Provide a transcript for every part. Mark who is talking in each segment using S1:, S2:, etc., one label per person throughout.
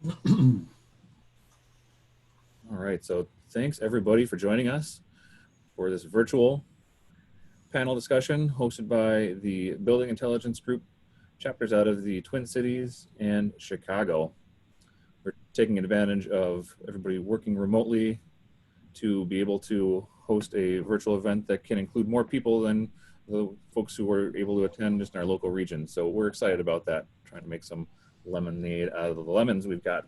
S1: All right, so thanks everybody for joining us for this virtual panel discussion hosted by the Building Intelligence Group chapters out of the Twin Cities and Chicago. We're taking advantage of everybody working remotely to be able to host a virtual event that can include more people than the folks who were able to attend just in our local region. So we're excited about that, trying to make some lemonade out of the lemons we've got.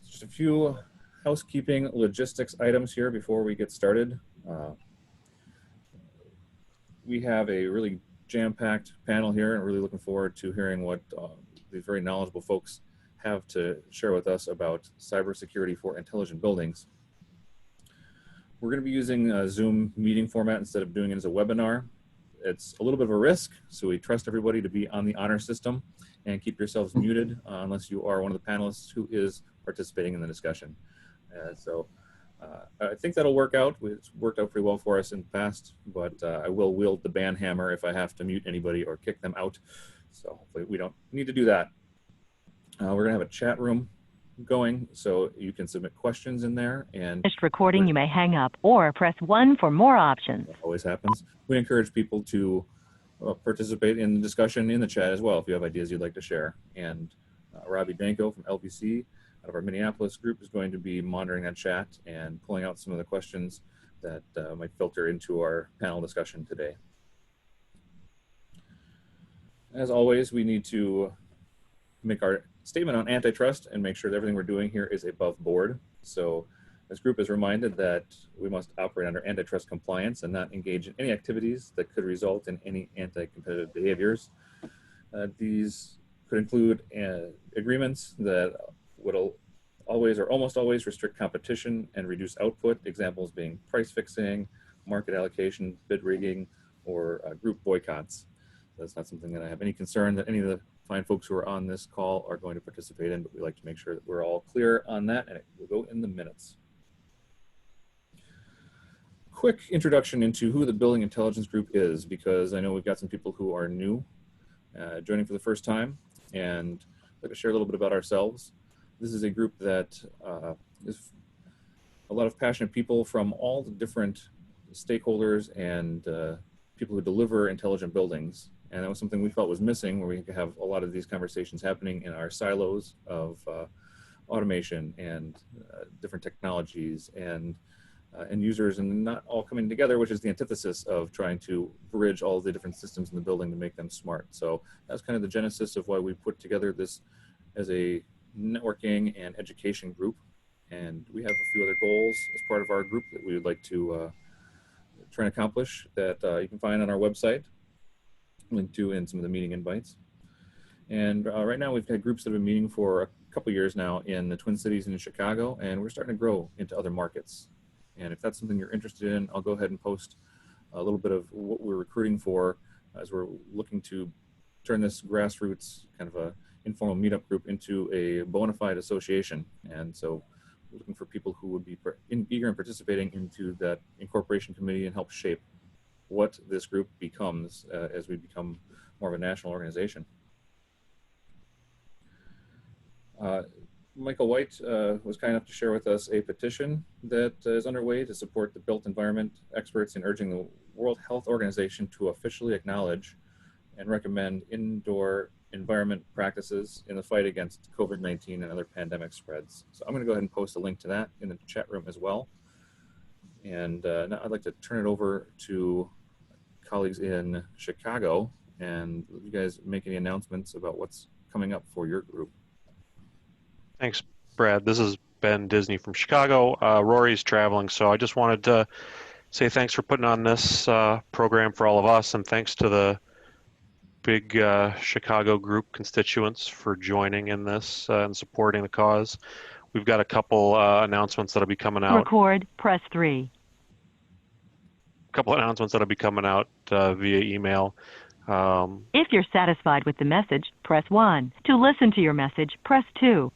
S1: Just a few housekeeping logistics items here before we get started. We have a really jam-packed panel here, and really looking forward to hearing what these very knowledgeable folks have to share with us about cybersecurity for intelligent buildings. We're going to be using a Zoom meeting format instead of doing it as a webinar. It's a little bit of a risk, so we trust everybody to be on the honor system and keep yourselves muted unless you are one of the panelists who is participating in the discussion. I think that'll work out. It's worked out pretty well for us in the past, but I will wield the ban hammer if I have to mute anybody or kick them out. So hopefully we don't need to do that. We're gonna have a chat room going, so you can submit questions in there. And
S2: finished recording, you may hang up or press 1 for more options.
S1: That always happens. We encourage people to participate in the discussion in the chat as well if you have ideas you'd like to share. And Robbie Danko from LPC out of our Minneapolis group is going to be monitoring that chat and pulling out some of the questions that might filter into our panel discussion today. As always, we need to make our statement on antitrust and make sure that everything we're doing here is above board. So this group is reminded that we must operate under antitrust compliance and not engage in any activities that could result in any anti-competitive behaviors. These could include agreements that would always or almost always restrict competition and reduce output, examples being price fixing, market allocation, bid rigging, or group boycotts. That's not something that I have any concern that any of the fine folks who are on this call are going to participate in, but we like to make sure that we're all clear on that, and it will go in the minutes. Quick introduction into who the Building Intelligence Group is, because I know we've got some people who are new, joining for the first time, and I'd like to share a little bit about ourselves. This is a group that is a lot of passionate people from all the different stakeholders and people who deliver intelligent buildings. And that was something we felt was missing, where we could have a lot of these conversations happening in our silos of automation and different technologies and users, and not all coming together, which is the antithesis of trying to bridge all the different systems in the building to make them smart. So that's kind of the genesis of why we put together this as a networking and education group. And we have a few other goals as part of our group that we would like to try and accomplish that you can find on our website, linked to in some of the meeting invites. And right now we've had groups that have been meeting for a couple years now in the Twin Cities and in Chicago, and we're starting to grow into other markets. And if that's something you're interested in, I'll go ahead and post a little bit of what we're recruiting for as we're looking to turn this grassroots kind of a informal meetup group into a bona fide association. And so we're looking for people who would be eager in participating into that incorporation committee and help shape what this group becomes as we become more of a national organization. Michael White was kind enough to share with us a petition that is underway to support the built environment experts in urging the World Health Organization to officially acknowledge and recommend indoor environment practices in the fight against COVID-19 and other pandemic spreads. So I'm going to go ahead and post a link to that in the chat room as well. And now I'd like to turn it over to colleagues in Chicago, and you guys make any announcements about what's coming up for your group.
S3: Thanks, Brad. This is Ben Disney from Chicago. Rory's traveling, so I just wanted to say thanks for putting on this program for all of us, and thanks to the big Chicago group constituents for joining in this and supporting the cause. We've got a couple announcements that'll be coming out.
S2: Record, press 3.
S3: A couple announcements that'll be coming out via email.
S2: If you're satisfied with the message, press 1. To listen to your message, press 2.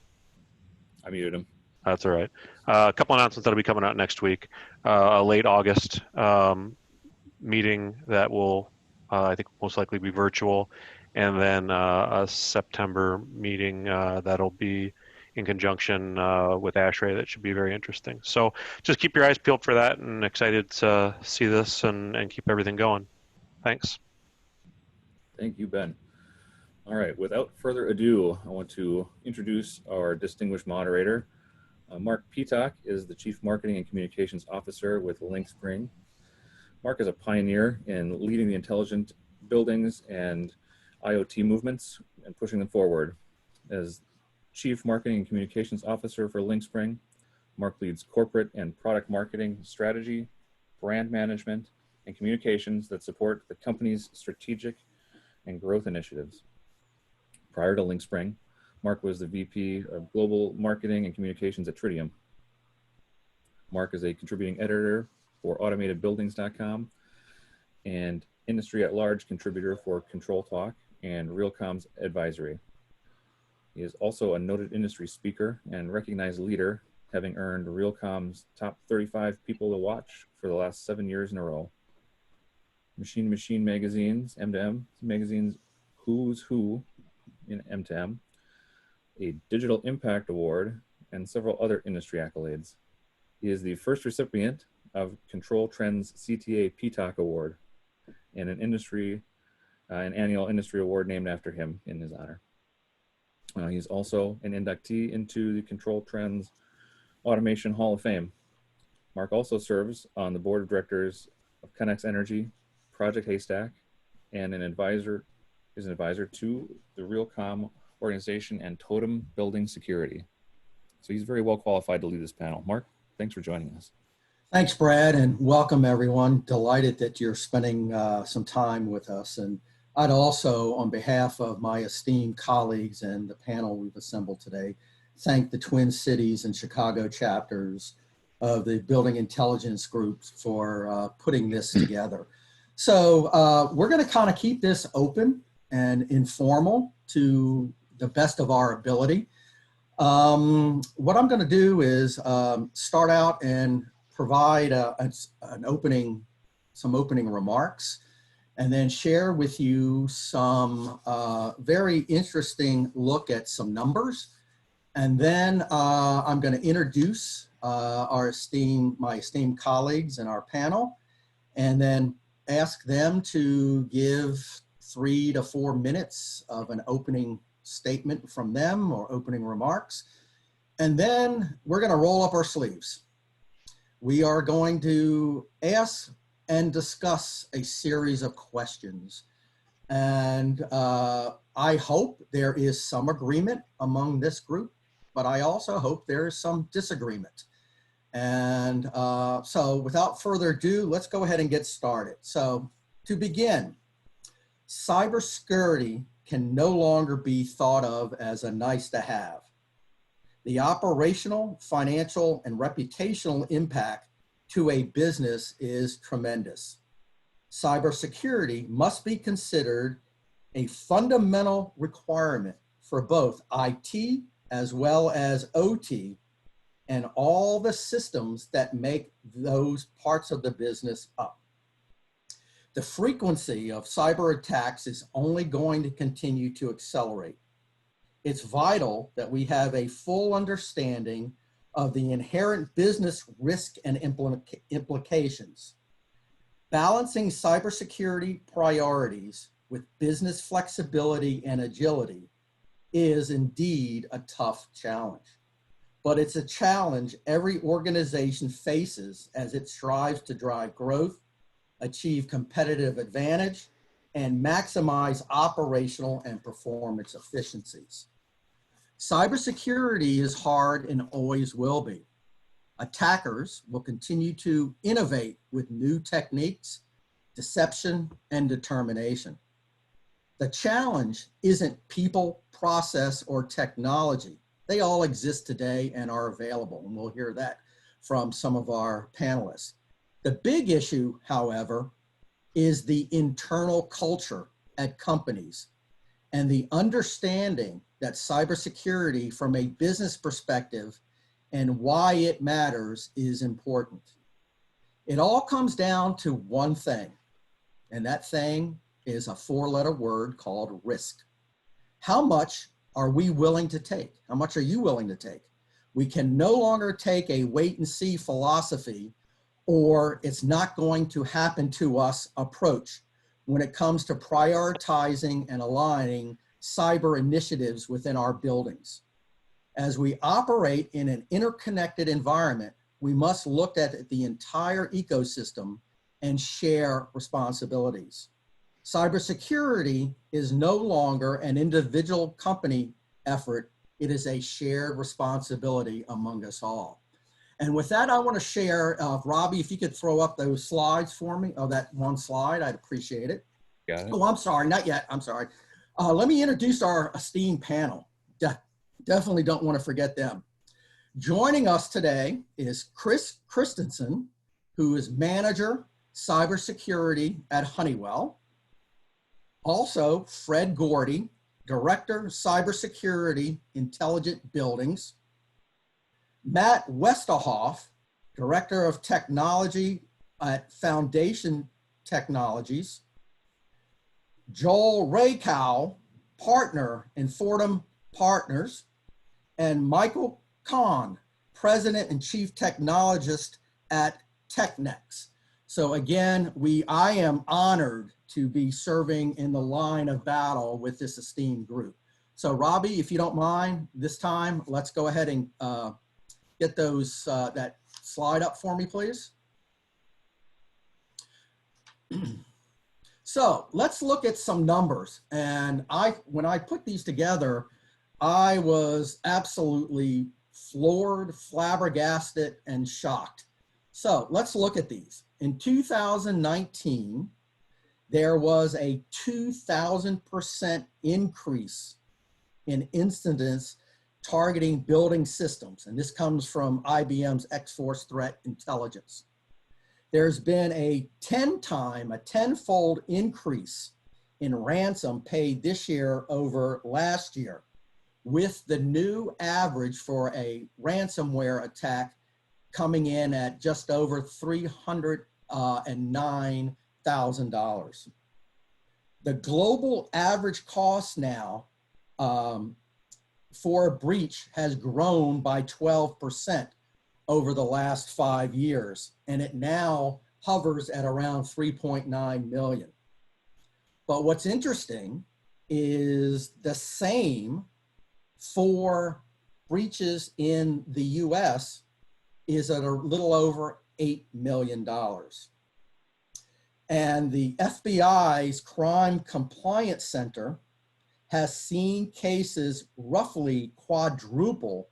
S1: I muted him.
S3: That's all right. A couple announcements that'll be coming out next week. A late August meeting that will, I think, most likely be virtual, and then a September meeting that'll be in conjunction with ASHRAE that should be very interesting. So just keep your eyes peeled for that, and excited to see this and keep everything going. Thanks.
S1: Thank you, Ben. All right, without further ado, I want to introduce our distinguished moderator. Mark Peacock is the Chief Marketing and Communications Officer with LinkSpring. Mark is a pioneer in leading the intelligent buildings and IoT movements and pushing them forward. As Chief Marketing and Communications Officer for LinkSpring, Mark leads corporate and product marketing strategy, brand management, and communications that support the company's strategic and growth initiatives. Prior to LinkSpring, Mark was the VP of Global Marketing and Communications at Tritium. Mark is a contributing editor for AutomatedBuildings.com and industry at large contributor for Control Talk and Realcomm's Advisory. He is also a noted industry speaker and recognized leader, having earned Realcomm's top 35 people to watch for the last 7 years in a row. Machine to Machine Magazine's M2M Magazine's Who's Who in M2M, a Digital Impact Award, and several other industry accolades. He is the first recipient of Control Trends CTA Peacock Award and an annual industry award named after him in his honor. He's also an inductee into the Control Trends Automation Hall of Fame. Mark also serves on the board of directors of Connex Energy, Project Haystack, and is an advisor to the Realcomm organization and Totem Building Security. So he's very well qualified to lead this panel. Mark, thanks for joining us.
S4: Thanks, Brad, and welcome everyone. Delighted that you're spending some time with us. And I'd also, on behalf of my esteemed colleagues and the panel we've assembled today, thank the Twin Cities and Chicago chapters of the Building Intelligence Groups for putting this together. So we're going to kind of keep this open and informal to the best of our ability. What I'm going to do is start out and provide some opening remarks, and then share with you some very interesting look at some numbers. And then I'm going to introduce my esteemed colleagues in our panel, and then ask them to give 3 to 4 minutes of an opening statement from them or opening remarks. And then we're going to roll up our sleeves. We are going to ask and discuss a series of questions. And I hope there is some agreement among this group, but I also hope there is some disagreement. And so without further ado, let's go ahead and get started. So to begin, cybersecurity can no longer be thought of as a nice to have. The operational, financial, and reputational impact to a business is tremendous. Cybersecurity must be considered a fundamental requirement for both IT as well as OT and all the systems that make those parts of the business up. The frequency of cyber attacks is only going to continue to accelerate. It's vital that we have a full understanding of the inherent business risk and implications. Balancing cybersecurity priorities with business flexibility and agility is indeed a tough challenge. But it's a challenge every organization faces as it strives to drive growth, achieve competitive advantage, and maximize operational and performance efficiencies. Cybersecurity is hard and always will be. Attackers will continue to innovate with new techniques, deception, and determination. The challenge isn't people, process, or technology. They all exist today and are available, and we'll hear that from some of our panelists. The big issue, however, is the internal culture at companies and the understanding that cybersecurity from a business perspective and why it matters is important. It all comes down to one thing, and that thing is a 4-letter word called risk. How much are we willing to take? How much are you willing to take? We can no longer take a wait and see philosophy or it's not going to happen to us approach when it comes to prioritizing and aligning cyber initiatives within our buildings. As we operate in an interconnected environment, we must look at the entire ecosystem and share responsibilities. Cybersecurity is no longer an individual company effort. It is a shared responsibility among us all. And with that, I want to share, Robbie, if you could throw up those slides for me. Oh, that one slide, I'd appreciate it.
S1: Got it.
S4: Oh, I'm sorry, not yet, I'm sorry. Let me introduce our esteemed panel. Definitely don't want to forget them. Joining us today is Christensen, who is Manager, Cybersecurity at Honeywell. Also, Fred Gordy, Director, Cybersecurity, Intelligent Buildings. Matt Westerhoff, Director of Technology at Foundation Technologies. Joel Raycow, Partner in Fordham Partners. And Michael Kahn, President and Chief Technologist at Technex. So again, I am honored to be serving in the line of battle with this esteemed group. So Robbie, if you don't mind, this time, let's go ahead and get those that slide up for me, please. So let's look at some numbers. And when I put these together, I was absolutely floored, flabbergasted, and shocked. So let's look at these. In 2019, there was a 2,000% increase in incidents targeting building systems. And this comes from IBM's X-Force Threat Intelligence. There's been a tenfold increase in ransom paid this year over last year, with the new average for a ransomware attack coming in at just over $309,000. The global average cost now for a breach has grown by 12% over the last 5 years, and it now hovers at around 3.9 million. But what's interesting is the same for breaches in the US is at a little over $8 million. And the FBI's Crime Compliance Center has seen cases roughly quadruple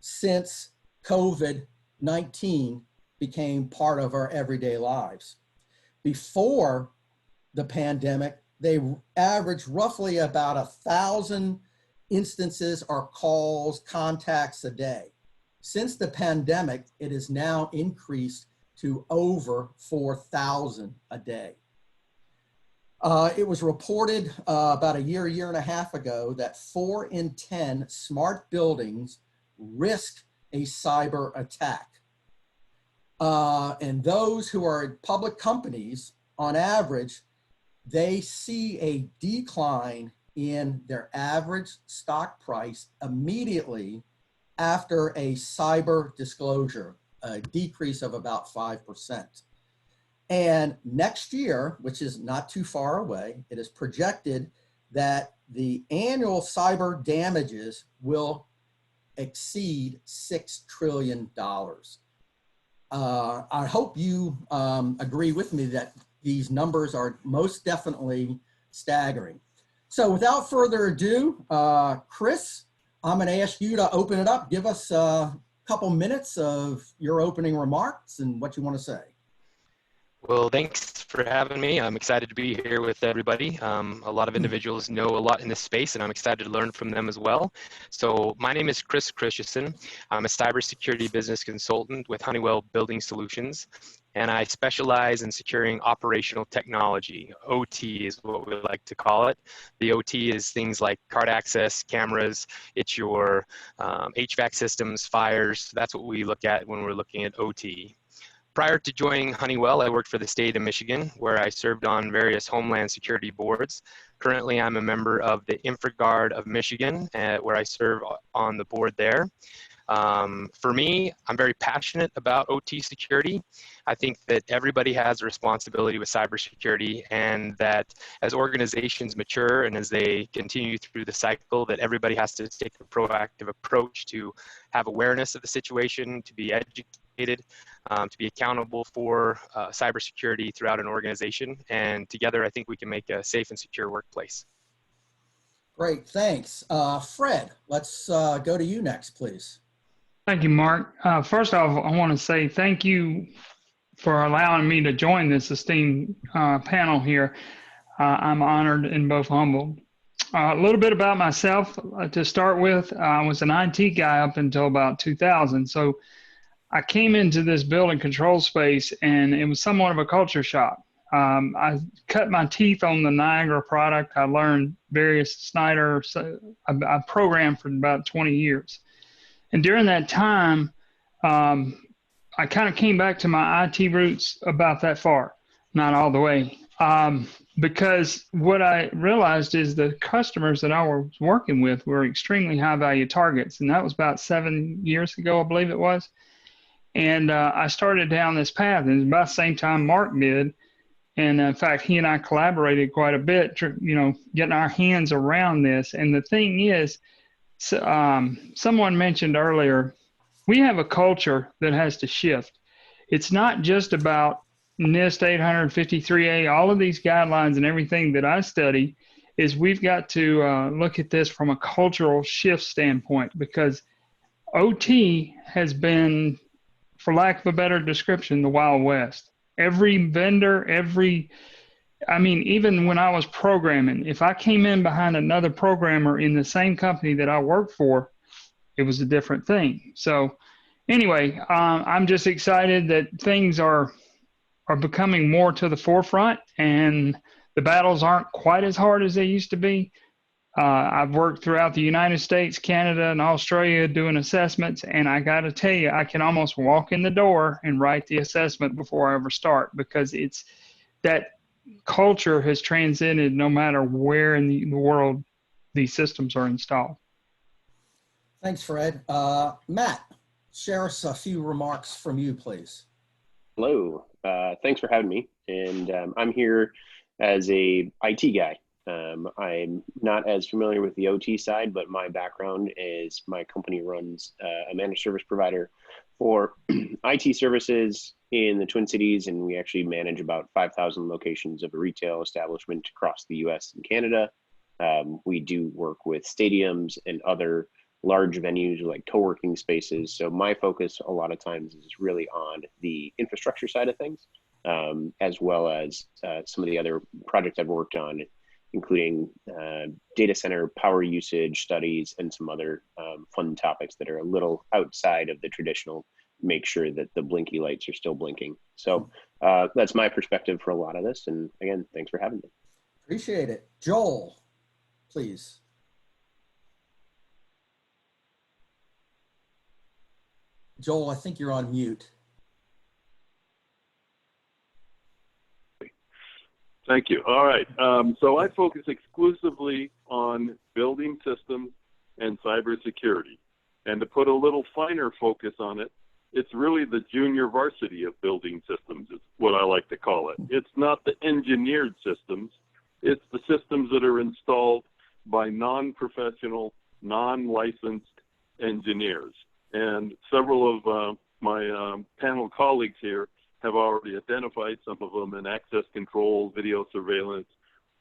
S4: since COVID-19 became part of our everyday lives. Before the pandemic, they averaged roughly about 1,000 instances or calls, contacts a day. Since the pandemic, it has now increased to over 4,000 a day. It was reported about a year and a half ago that 4 in 10 smart buildings risk a cyber attack. And those who are public companies, on average, they see a decline in their average stock price immediately after a cyber disclosure, a decrease of about 5%. And next year, which is not too far away, it is projected that the annual cyber damages will exceed $6 trillion. I hope you agree with me that these numbers are most definitely staggering. So without further ado, Chris, I'm going to ask you to open it up. Give us a couple minutes of your opening remarks and what you want to say.
S5: Well, thanks for having me. I'm excited to be here with everybody. A lot of individuals know a lot in this space, and I'm excited to learn from them as well. So my name is Chris Christensen. I'm a cybersecurity business consultant with Honeywell Building Solutions, and I specialize in securing operational technology. OT is what we like to call it. The OT is things like card access, cameras, it's your HVAC systems, fires. That's what we look at when we're looking at OT. Prior to joining Honeywell, I worked for the state of Michigan, where I served on various homeland security boards. Currently, I'm a member of the InfraGard of Michigan, where I serve on the board there. For me, I'm very passionate about OT security. I think that everybody has a responsibility with cybersecurity, and that as organizations mature and as they continue through the cycle, that everybody has to take a proactive approach to have awareness of the situation, to be educated, to be accountable for cybersecurity throughout an organization. And together, I think we can make a safe and secure workplace.
S4: Great, thanks. Fred, let's go to you next, please.
S6: Thank you, Mark. First off, I want to say thank you for allowing me to join this esteemed panel here. I'm honored and both humbled. A little bit about myself to start with. I was an IT guy up until about 2000. So I came into this building control space and it was somewhat of a culture shock. I cut my teeth on the Niagara product. I learned various Snyder. I programmed for about 20 years. And during that time, I kind of came back to my IT roots about that far, not all the way. Because what I realized is the customers that I was working with were extremely high value targets. And that was about 7 years ago, I believe it was. And I started down this path, and about the same time Mark did. And in fact, he and I collaborated quite a bit, getting our hands around this. And the thing is, someone mentioned earlier, we have a culture that has to shift. It's not just about NIST 853A, all of these guidelines and everything that I study is we've got to look at this from a cultural shift standpoint, because OT has been, for lack of a better description, the Wild West. Every vendor, even when I was programming, if I came in behind another programmer in the same company that I worked for, it was a different thing. So anyway, I'm just excited that things are becoming more to the forefront, and the battles aren't quite as hard as they used to be. I've worked throughout the United States, Canada, and Australia doing assessments, and I got to tell you, I can almost walk in the door and write the assessment before I ever start, because it's that culture has transcended no matter where in the world these systems are installed.
S4: Thanks, Fred. Matt, share us a few remarks from you, please.
S7: Hello. Thanks for having me. And I'm here as a IT guy. I'm not as familiar with the OT side, but my background is my company runs a managed service provider for IT services in the Twin Cities, and we actually manage about 5,000 locations of a retail establishment across the US and Canada. We do work with stadiums and other large venues like co-working spaces. So my focus a lot of times is really on the infrastructure side of things, as well as some of the other projects I've worked on, including data center power usage studies and some other fun topics that are a little outside of the traditional, make sure that the blinky lights are still blinking. So that's my perspective for a lot of this. And again, thanks for having me.
S4: Appreciate it. Joel, please. Joel, I think you're on mute.
S8: Thank you. All right. So I focus exclusively on building systems and cybersecurity. And to put a little finer focus on it, it's really the junior varsity of building systems is what I like to call it. It's not the engineered systems. It's the systems that are installed by non-professional, non-licensed engineers. And several of my panel colleagues here have already identified some of them in access control, video surveillance,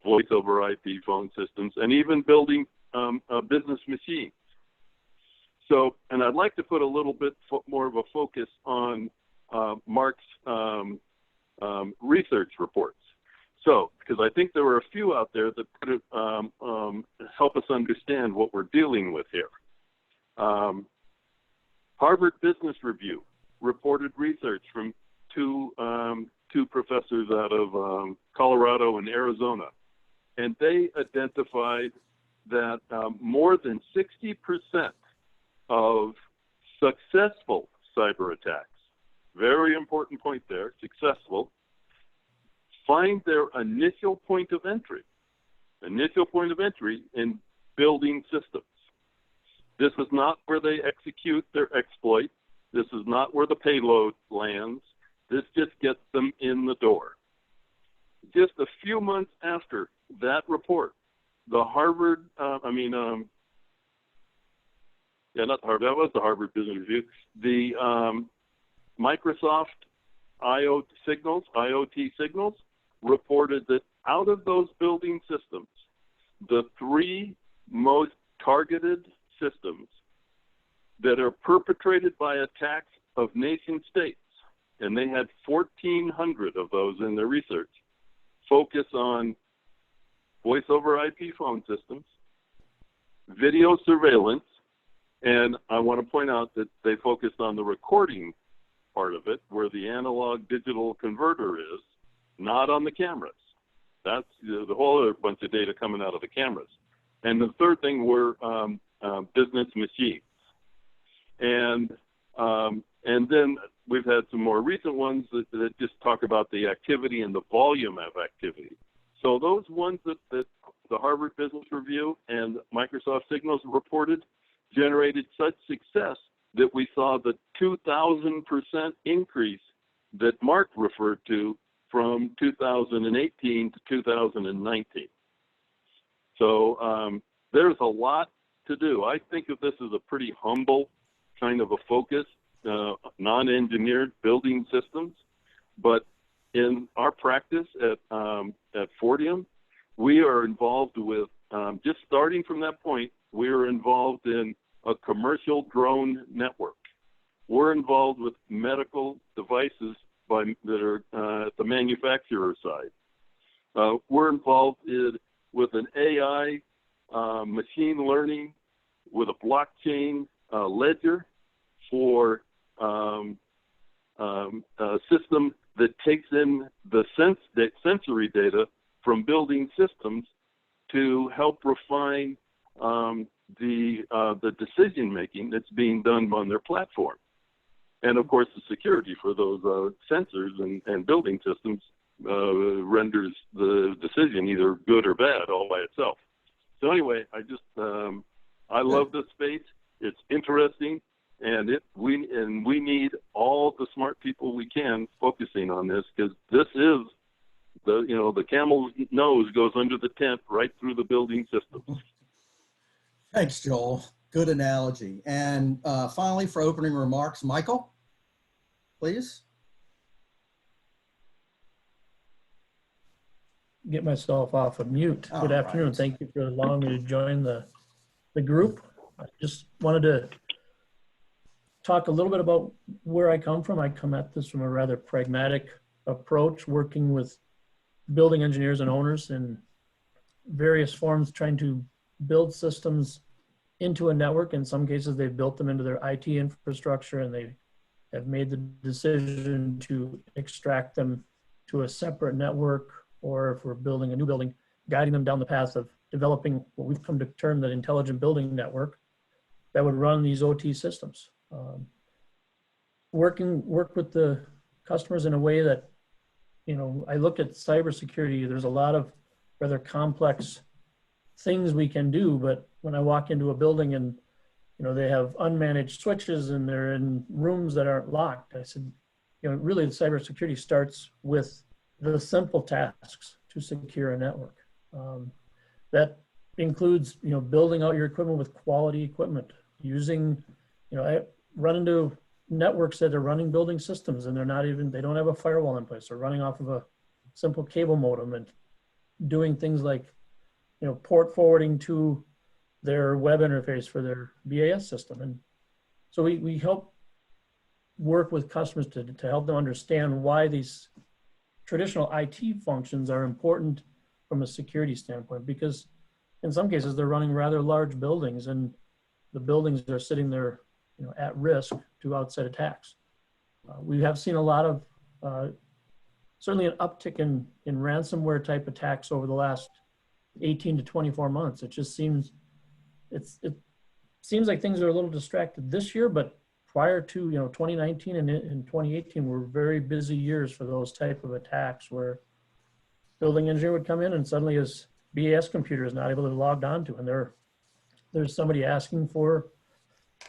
S8: voice over IP phone systems, and even building a business machine. So, and I'd like to put a little bit more of a focus on Mark's research reports. So, because I think there are a few out there that could help us understand what we're dealing with here. Harvard Business Review reported research from two professors out of Colorado and Arizona, and they identified that more than 60% of successful cyber attacks, very important point there, successful, find their initial point of entry in building systems. This is not where they execute their exploit. This is not where the payload lands. This just gets them in the door. Just a few months after that report, the Harvard, not Harvard, that was the Harvard Business Review, the Microsoft IoT Signals reported that out of those building systems, the 3 most targeted systems that are perpetrated by attacks of nation states, and they had 1,400 of those in their research, focus on voice over IP phone systems, video surveillance, and I want to point out that they focused on the recording part of it, where the analog digital converter is, not on the cameras. That's the whole other bunch of data coming out of the cameras. And the third thing were business machines. And then we've had some more recent ones that just talk about the activity and the volume of activity. So those ones that the Harvard Business Review and Microsoft Signals reported generated such success that we saw the 2,000% increase that Mark referred to from 2018 to 2019. So there's a lot to do. I think of this as a pretty humble kind of a focus, non-engineered building systems. But in our practice at Fortium, we are involved with, just starting from that point, we are involved in a commercial drone network. We're involved with medical devices that are at the manufacturer side. We're involved with an AI machine learning with a blockchain ledger for a system that takes in the sensory data from building systems to help refine the decision making that's being done on their platform. And of course, the security for those sensors and building systems renders the decision either good or bad all by itself. So anyway, I love this space. It's interesting, and we need all the smart people we can focusing on this, because this is the camel's nose goes under the tent right through the building systems.
S4: Thanks, Joel. Good analogy. And finally, for opening remarks, Michael, please.
S9: Get myself off of mute. Good afternoon.
S4: Right.
S9: Thank you for allowing me to join the group. I just wanted to talk a little bit about where I come from. I come at this from a rather pragmatic approach, working with building engineers and owners in various forms, trying to build systems into a network. In some cases, they've built them into their IT infrastructure, and they have made the decision to extract them to a separate network, or if we're building a new building, guiding them down the path of developing what we've come to term the intelligent building network that would run these OT systems. Work with the customers in a way that, I look at cybersecurity, there's a lot of rather complex things we can do, but when I walk into a building and, they have unmanaged switches and they're in rooms that aren't locked, I said, really the cybersecurity starts with the simple tasks to secure a network. That includes, building out your equipment with quality equipment, using, I run into networks that are running building systems and they don't have a firewall in place. They're running off of a simple cable modem and doing things like, port forwarding to their web interface for their BAS system. And so we help work with customers to help them understand why these traditional IT functions are important from a security standpoint, because in some cases they're running rather large buildings and the buildings are sitting there, at risk to outside attacks. We have seen a lot of, certainly an uptick in ransomware type attacks over the last 18 to 24 months. It just seems, it seems like things are a little distracted this year, but prior to, 2019 and 2018 were very busy years for those type of attacks where building engineer would come in and suddenly his BAS computer is not able to log on to, and there's somebody asking for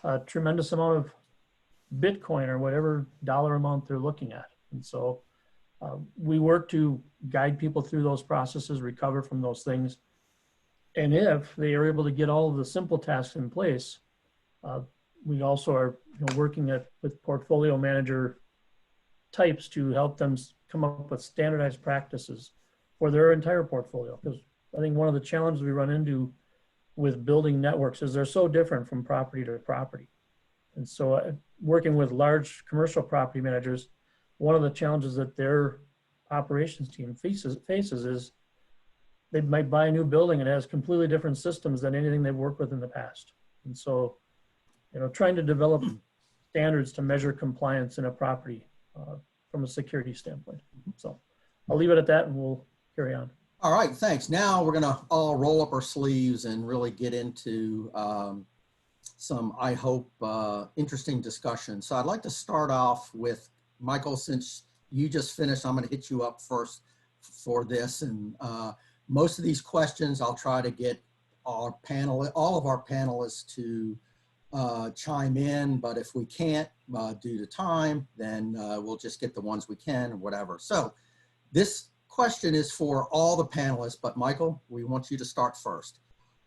S9: a tremendous amount of Bitcoin or whatever dollar amount they're looking at. And so we work to guide people through those processes, recover from those things. And if they are able to get all of the simple tasks in place, we also are working with portfolio manager types to help them come up with standardized practices for their entire portfolio. Because I think one of the challenges we run into with building networks is they're so different from property to property. And so working with large commercial property managers, one of the challenges that their operations team faces is they might buy a new building and it has completely different systems than anything they've worked with in the past. And so, trying to develop standards to measure compliance in a property from a security standpoint. So I'll leave it at that and we'll carry on.
S4: All right, thanks. Now we're gonna all roll up our sleeves and really get into some, I hope, interesting discussion. So I'd like to start off with Michael, since you just finished, I'm gonna hit you up first for this. And most of these questions, I'll try to get all of our panelists to chime in, but if we can't due to time, then we'll just get the ones we can or whatever. So this question is for all the panelists, but Michael, we want you to start first.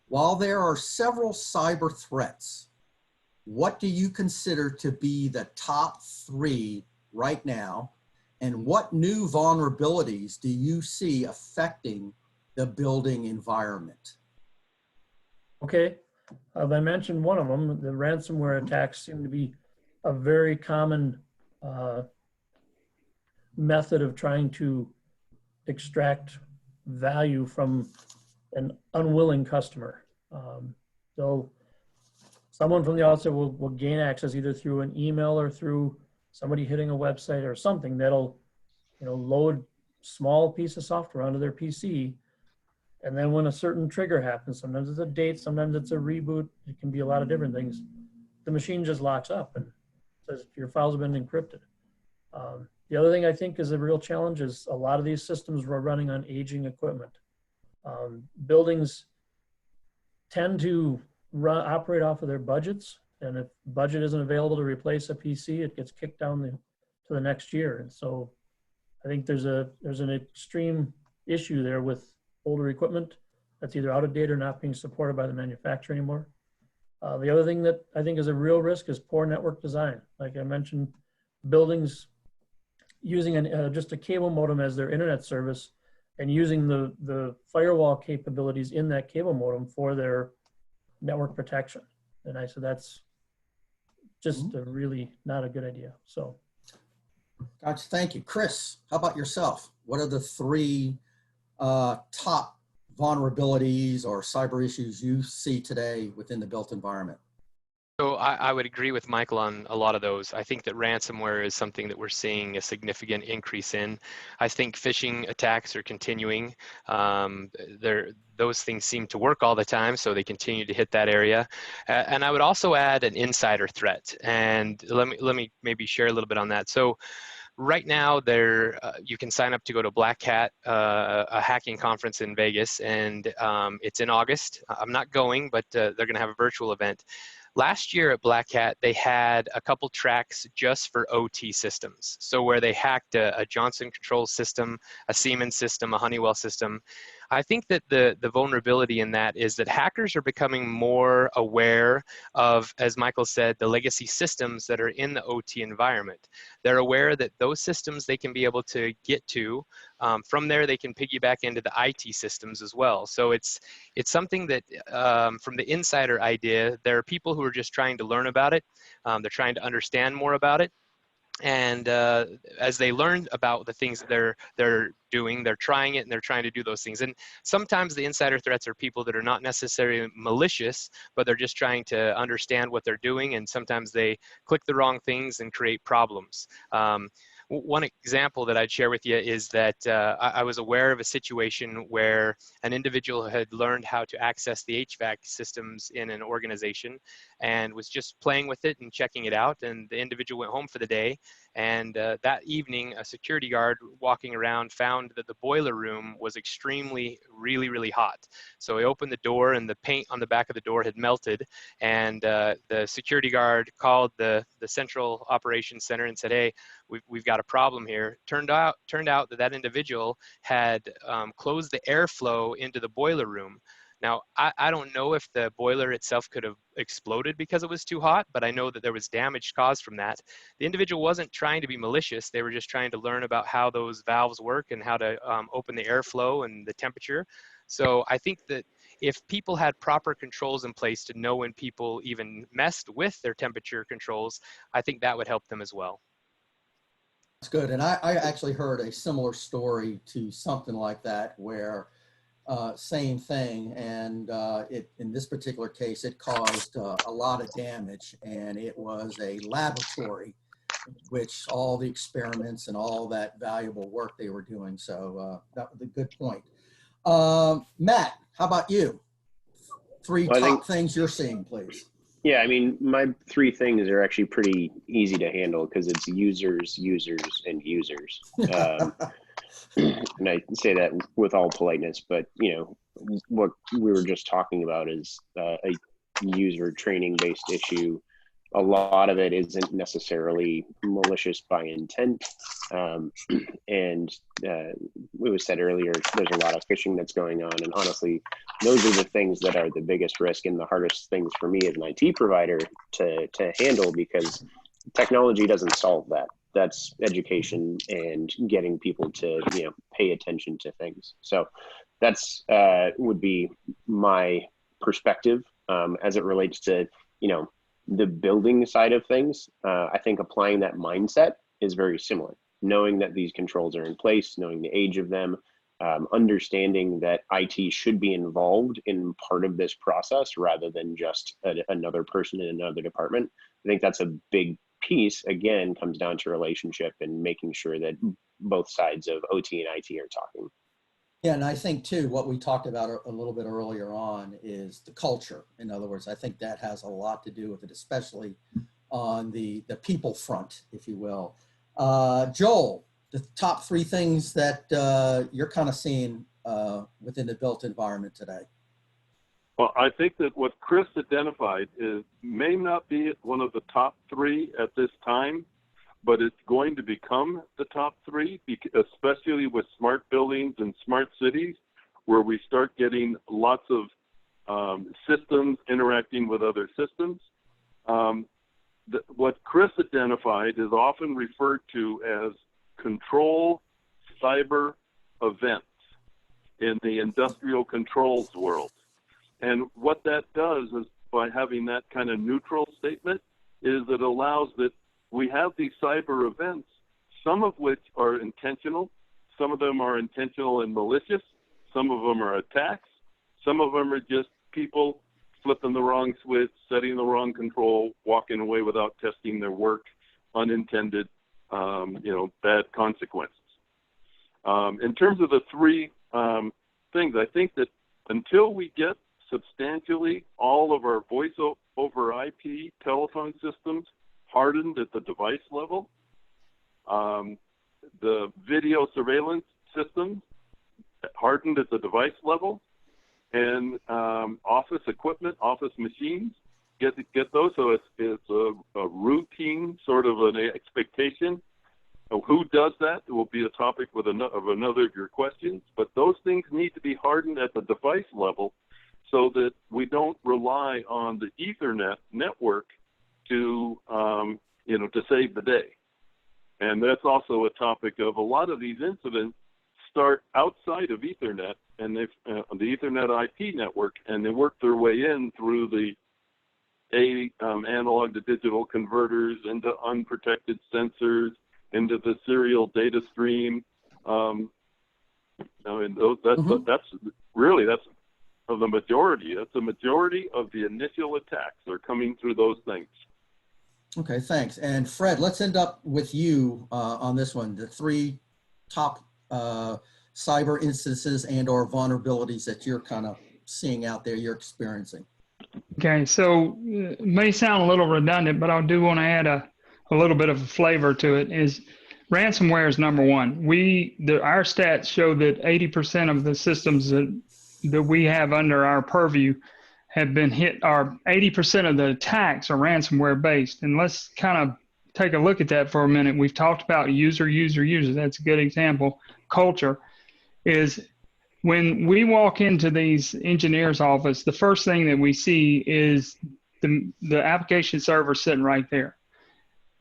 S4: While there are several cyber threats, what do you consider to be the top 3 right now? And what new vulnerabilities do you see affecting the building environment?
S9: Okay, I mentioned one of them. The ransomware attacks seem to be a very common method of trying to extract value from an unwilling customer. So someone from the outside will gain access either through an email or through somebody hitting a website or something that'll load small piece of software onto their PC. And then when a certain trigger happens, sometimes it's a date, sometimes it's a reboot, it can be a lot of different things, the machine just locks up and says your files have been encrypted. The other thing I think is a real challenge is a lot of these systems were running on aging equipment. Buildings tend to operate off of their budgets, and if budget isn't available to replace a PC, it gets kicked down to the next year. And so I think there's an extreme issue there with older equipment that's either out of date or not being supported by the manufacturer anymore. The other thing that I think is a real risk is poor network design. Like I mentioned, buildings using just a cable modem as their internet service and using the firewall capabilities in that cable modem for their network protection. And I said, that's just a really not a good idea. So.
S4: Gotcha, thank you. Chris, how about yourself? What are the 3 top vulnerabilities or cyber issues you see today within the built environment?
S5: So I would agree with Michael on a lot of those. I think that ransomware is something that we're seeing a significant increase in. I think phishing attacks are continuing. Those things seem to work all the time, so they continue to hit that area. And I would also add an insider threat. And let me maybe share a little bit on that. So right now, you can sign up to go to Black Hat, a hacking conference in Vegas, and it's in August. I'm not going, but they're going to have a virtual event. Last year at Black Hat, they had a couple tracks just for OT systems. So where they hacked a Johnson Controls system, a Siemens system, a Honeywell system. I think that the vulnerability in that is that hackers are becoming more aware of, as Michael said, the legacy systems that are in the OT environment. They're aware that those systems they can be able to get to. From there, they can piggyback into the IT systems as well. So it's something that from the insider idea, there are people who are just trying to learn about it. They're trying to understand more about it. And as they learn about the things that they're doing, they're trying it and they're trying to do those things. And sometimes the insider threats are people that are not necessarily malicious, but they're just trying to understand what they're doing. And sometimes they click the wrong things and create problems. One example that I'd share with you is that I was aware of a situation where an individual had learned how to access the HVAC systems in an organization and was just playing with it and checking it out. And the individual went home for the day. And that evening, a security guard walking around found that the boiler room was extremely, really hot. So he opened the door and the paint on the back of the door had melted. And the security guard called the central operations center and said, hey, we've got a problem here. Turned out that that individual had closed the airflow into the boiler room. Now, I don't know if the boiler itself could have exploded because it was too hot, but I know that there was damage caused from that. The individual wasn't trying to be malicious. They were just trying to learn about how those valves work and how to open the airflow and the temperature. So I think that if people had proper controls in place to know when people even messed with their temperature controls, I think that would help them as well.
S4: That's good. And I actually heard a similar story to something like that where same thing. And in this particular case, it caused a lot of damage, and it was a laboratory, which all the experiments and all that valuable work they were doing. So that was a good point. Matt, how about you? Three top things you're seeing, please.
S7: Yeah, I mean, my three things are actually pretty easy to handle because it's users, and users. And I say that with all politeness, but you know, what we were just talking about is a user training based issue. A lot of it isn't necessarily malicious by intent. And it was said earlier, there's a lot of phishing that's going on. And honestly, those are the things that are the biggest risk and the hardest things for me as an IT provider to handle, because technology doesn't solve that. That's education and getting people to, you know, pay attention to things. So that's would be my perspective as it relates to, you know, the building side of things. I think applying that mindset is very similar. Knowing that these controls are in place, knowing the age of them, understanding that IT should be involved in part of this process rather than just another person in another department. I think that's a big piece. Again, comes down to relationship and making sure that both sides of OT and IT are talking.
S4: Yeah, and I think too, what we talked about a little bit earlier on is the culture. In other words, I think that has a lot to do with it, especially on the people front, if you will. Joel, the top three things that you're kind of seeing within the built environment today.
S8: Well, I think that what Chris identified may not be one of the top three at this time, but it's going to become the top three, especially with smart buildings and smart cities, where we start getting lots of systems interacting with other systems. What Chris identified is often referred to as control cyber events in the industrial controls world. And what that does is, by having that kind of neutral statement, is it allows that we have these cyber events, some of which are intentional, some of them are intentional and malicious, some of them are attacks, some of them are just people flipping the wrong switch, setting the wrong control, walking away without testing their work, unintended, bad consequences. In terms of the three things, I think that until we get substantially all of our voice over IP telephone systems hardened at the device level, the video surveillance systems hardened at the device level, and office equipment, office machines, get those so it's a routine sort of an expectation. Who does that? It will be a topic of another of your questions, but those things need to be hardened at the device level so that we don't rely on the Ethernet network to save the day. And that's also a topic of a lot of these incidents start outside of Ethernet and the Ethernet IP network, and they work their way in through the analog to digital converters, into unprotected sensors, into the serial data stream. And that's the majority. That's the majority of the initial attacks are coming through those things.
S4: Okay, thanks. And Fred, let's end up with you on this one. The 3 top cyber instances and or vulnerabilities that you're kind of seeing out there, you're experiencing.
S6: Okay, so it may sound a little redundant, but I do want to add a little bit of a flavor to it. Is ransomware is number one. Our stats show that 80% of the systems that we have under our purview have been hit, or 80% of the attacks are ransomware based. And let's kind of take a look at that for a minute. We've talked about user. That's a good example. Culture is when we walk into these engineers' office, the first thing that we see is the application server sitting right there.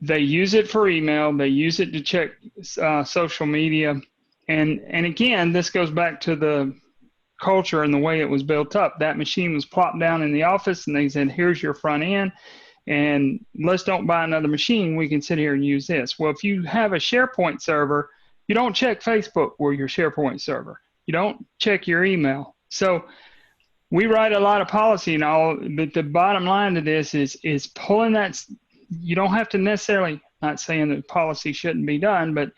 S6: They use it for email. They use it to check social media. And again, this goes back to the culture and the way it was built up. That machine was plopped down in the office and they said, here's your front end. And let's don't buy another machine. We can sit here and use this. Well, if you have a SharePoint server, you don't check Facebook or your SharePoint server. You don't check your email. So we write a lot of policy and all, but the bottom line to this is pulling that. You don't have to necessarily, not saying that policy shouldn't be done, but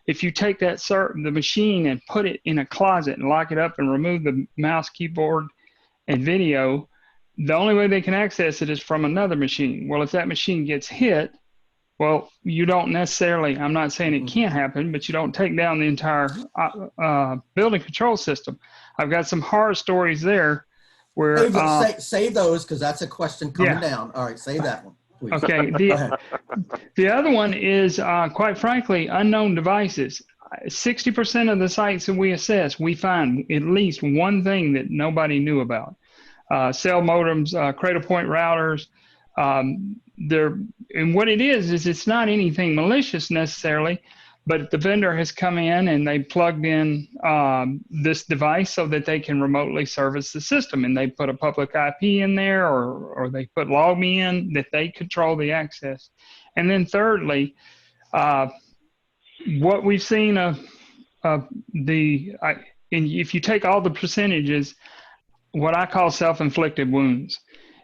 S6: if you take the machine and put it in a closet and lock it up and remove the mouse, keyboard, and video, the only way they can access it is from another machine. Well, if that machine gets hit, well, you don't necessarily, I'm not saying it can't happen, but you don't take down the entire building control system. I've got some horror stories there where...
S4: Save those, because that's a question coming down. All right, save that one, please.
S6: Okay. The other one is, quite frankly, unknown devices. 60% of the sites that we assess, we find at least one thing that nobody knew about. Cell modems, cradle point routers, and what it is it's not anything malicious necessarily, but the vendor has come in and they plugged in this device so that they can remotely service the system, and they put a public IP in there, or they put LogMe in that they control the access. And then thirdly, what we've seen if you take all the percentages, what I call self-inflicted wounds,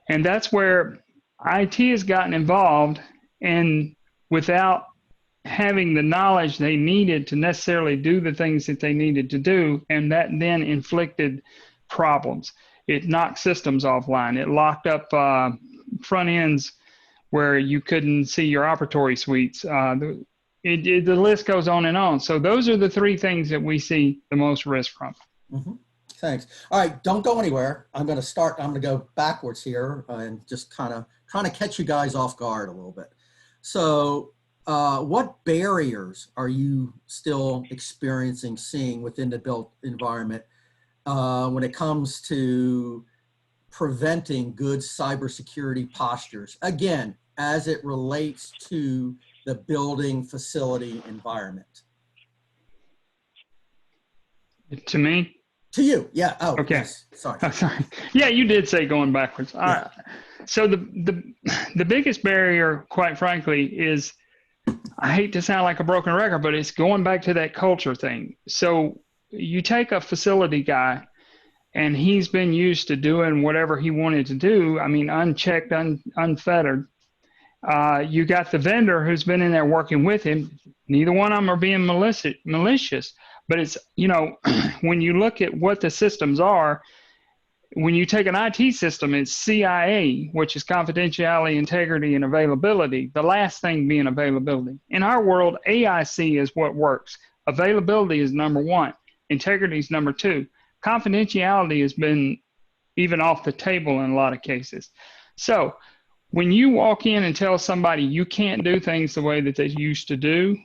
S6: and that's where IT has gotten involved, and without having the knowledge they needed to necessarily do the things that they needed to do, and that then inflicted problems. It knocked systems offline. It locked up front ends where you couldn't see your operatory suites. The list goes on and on. So those are the 3 things that we see the most risk from.
S4: Mm-hmm. Thanks. All right, don't go anywhere. I'm going to go backwards here and just kind of trying to catch you guys off guard a little bit. So what barriers are you still seeing within the built environment when it comes to preventing good cybersecurity postures? Again, as it relates to the building facility environment.
S6: To me?
S4: To you, yeah. Oh,
S6: okay.
S4: Yes. Sorry.
S6: Oh, sorry. Yeah, you did say going backwards. Yeah. So the biggest barrier, quite frankly, is, I hate to sound like a broken record, but it's going back to that culture thing. So you take a facility guy, and he's been used to doing whatever he wanted to do. I mean, unchecked, unfettered. You got the vendor who's been in there working with him. Neither one of them are being malicious. But it's, when you look at what the systems are, when you take an IT system, it's CIA, which is confidentiality, integrity, and availability. The last thing being availability. In our world, AIC is what works. Availability is number 1. Integrity is number 2. Confidentiality has been even off the table in a lot of cases. So when you walk in and tell somebody you can't do things the way that they used to do,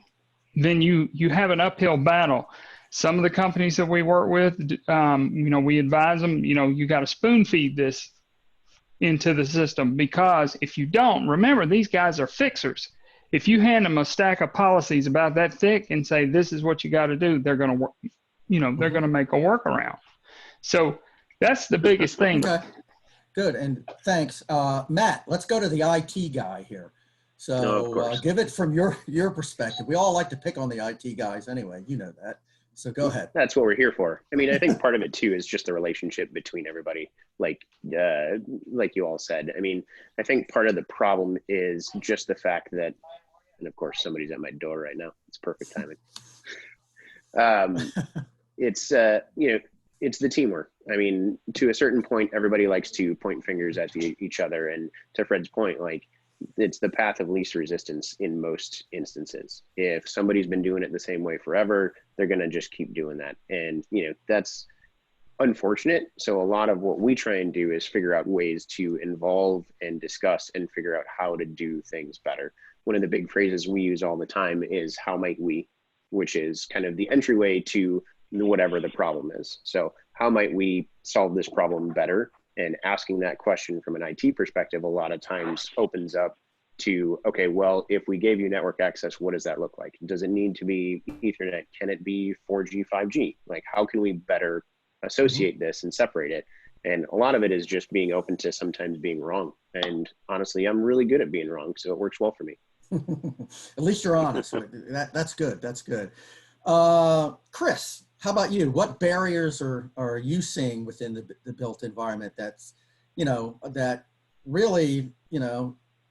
S6: then you have an uphill battle. Some of the companies that we work with, we advise them, you got to spoon feed this into the system, because if you don't, remember, these guys are fixers. If you hand them a stack of policies about that thick and say, this is what you got to do, they're going to work, they're going to make a workaround. So that's the biggest thing.
S4: Okay, good. And thanks. Matt, let's go to the IT guy here. So give it from your perspective. We all like to pick on the IT guys anyway, you know that. So go ahead.
S7: That's what we're here for. I mean, I think part of it too is just the relationship between everybody, like you all said. I mean, I think part of the problem is just the fact that, and of course somebody's at my door right now. It's perfect timing. It's it's the teamwork. I mean, to a certain point, everybody likes to point fingers at each other, and to Fred's point, like, it's the path of least resistance in most instances. If somebody's been doing it the same way forever, they're going to just keep doing that. And, that's unfortunate. So a lot of what we try and do is figure out ways to involve and discuss and figure out how to do things better. One of the big phrases we use all the time is "how might we," which is kind of the entryway to whatever the problem is. So how might we solve this problem better? And asking that question from an IT perspective a lot of times opens up to, okay, well, if we gave you network access, what does that look like? Does it need to be Ethernet? Can it be 4G, 5G? Like, how can we better associate this and separate it? And a lot of it is just being open to sometimes being wrong. And honestly, I'm really good at being wrong, so it works well for me.
S4: At least you're honest. That's good. That's good. Chris, how about you? What barriers are you seeing within the built environment that's, that really,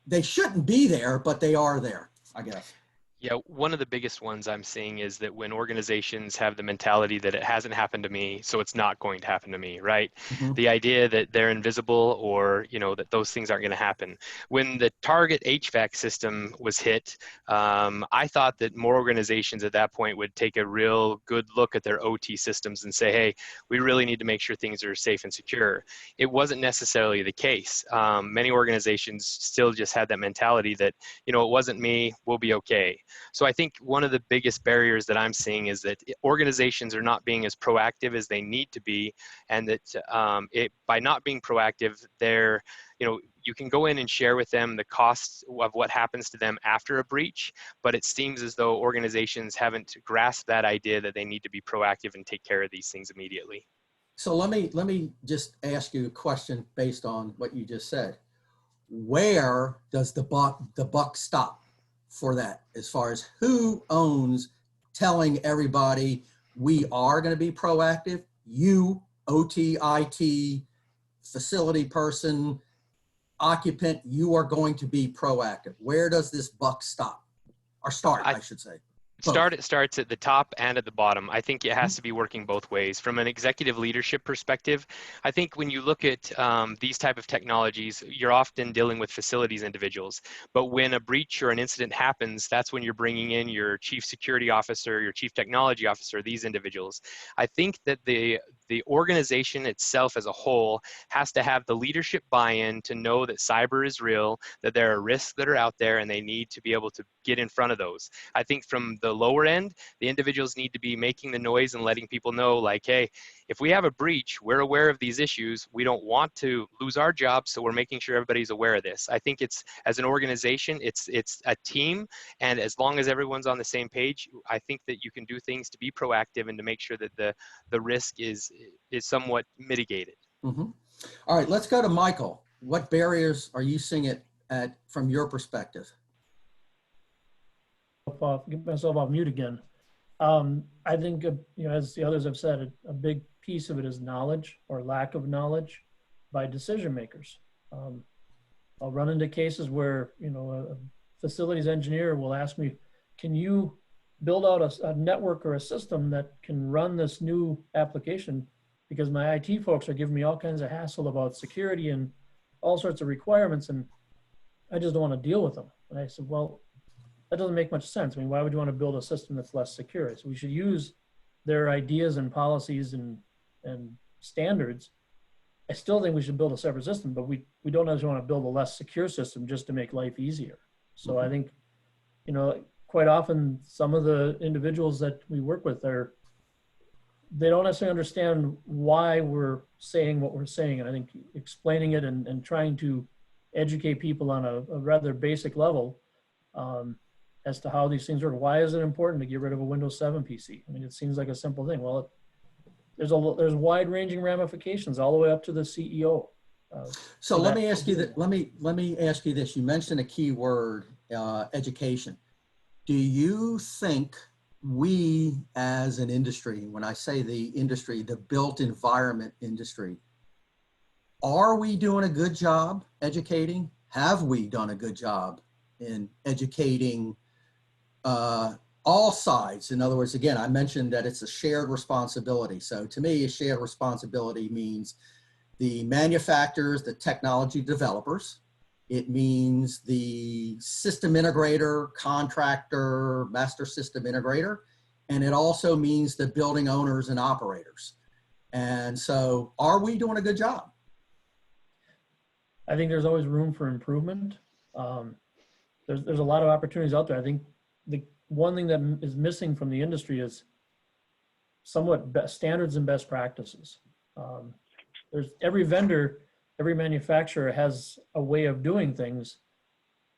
S4: they shouldn't be there, but they are there, I guess?
S5: Yeah, one of the biggest ones I'm seeing is that when organizations have the mentality that it hasn't happened to me, so it's not going to happen to me, right?
S4: Mm-hmm.
S5: The idea that they're invisible, or that those things aren't going to happen. When the Target HVAC system was hit, I thought that more organizations at that point would take a real good look at their OT systems and say, hey, we really need to make sure things are safe and secure. It wasn't necessarily the case. Many organizations still just had that mentality that, it wasn't me, we'll be okay. So I think one of the biggest barriers that I'm seeing is that organizations are not being as proactive as they need to be, and that by not being proactive, they're, you can go in and share with them the costs of what happens to them after a breach, but it seems as though organizations haven't grasped that idea that they need to be proactive and take care of these things immediately.
S4: So let me just ask you a question based on what you just said. Where does the buck stop for that, as far as who owns telling everybody we are going to be proactive? You, OT, IT, facility person, occupant, you are going to be proactive. Where does this buck stop? Or start, I should say.
S5: It starts at the top and at the bottom. I think it has to be working both ways. From an executive leadership perspective, I think when you look at these type of technologies, you're often dealing with facilities individuals. But when a breach or an incident happens, that's when you're bringing in your chief security officer, your chief technology officer, these individuals. I think that the organization itself as a whole has to have the leadership buy-in to know that cyber is real, that there are risks that are out there, and they need to be able to get in front of those. I think from the lower end, the individuals need to be making the noise and letting people know, like, hey, if we have a breach, we're aware of these issues. We don't want to lose our job, so we're making sure everybody's aware of this. I think it's, as an organization, it's a team, and as long as everyone's on the same page, I think that you can do things to be proactive and to make sure that the risk is somewhat mitigated.
S4: Mm-hmm. All right, let's go to Michael. What barriers are you seeing from your perspective?
S9: Get myself off mute again. I think, as the others have said, a big piece of it is knowledge or lack of knowledge by decision makers. I'll run into cases where, a facilities engineer will ask me, can you build out a network or a system that can run this new application? Because my IT folks are giving me all kinds of hassle about security and all sorts of requirements, and I just don't want to deal with them. And I said, well, that doesn't make much sense. I mean, why would you want to build a system that's less secure? So we should use their ideas and policies and standards. I still think we should build a separate system, but we don't necessarily want to build a less secure system just to make life easier. So I think, quite often some of the individuals that we work with they don't necessarily understand why we're saying what we're saying. And I think explaining it and trying to educate people on a rather basic level as to how these things work. Why is it important to get rid of a Windows 7 PC? I mean, it seems like a simple thing. Well, there's wide-ranging ramifications all the way up to the CEO.
S4: So let me ask you that. Let me ask you this. You mentioned a key word, education. Do you think we as an industry, when I say the industry, the built environment industry, are we doing a good job educating? Have we done a good job in educating all sides? In other words, again, I mentioned that it's a shared responsibility. So to me, a shared responsibility means the manufacturers, the technology developers. It means the system integrator, contractor, master system integrator. And it also means the building owners and operators. And so are we doing a good job?
S9: I think there's always room for improvement. There's a lot of opportunities out there. I think the one thing that is missing from the industry is somewhat standards and best practices. There's every vendor, every manufacturer has a way of doing things.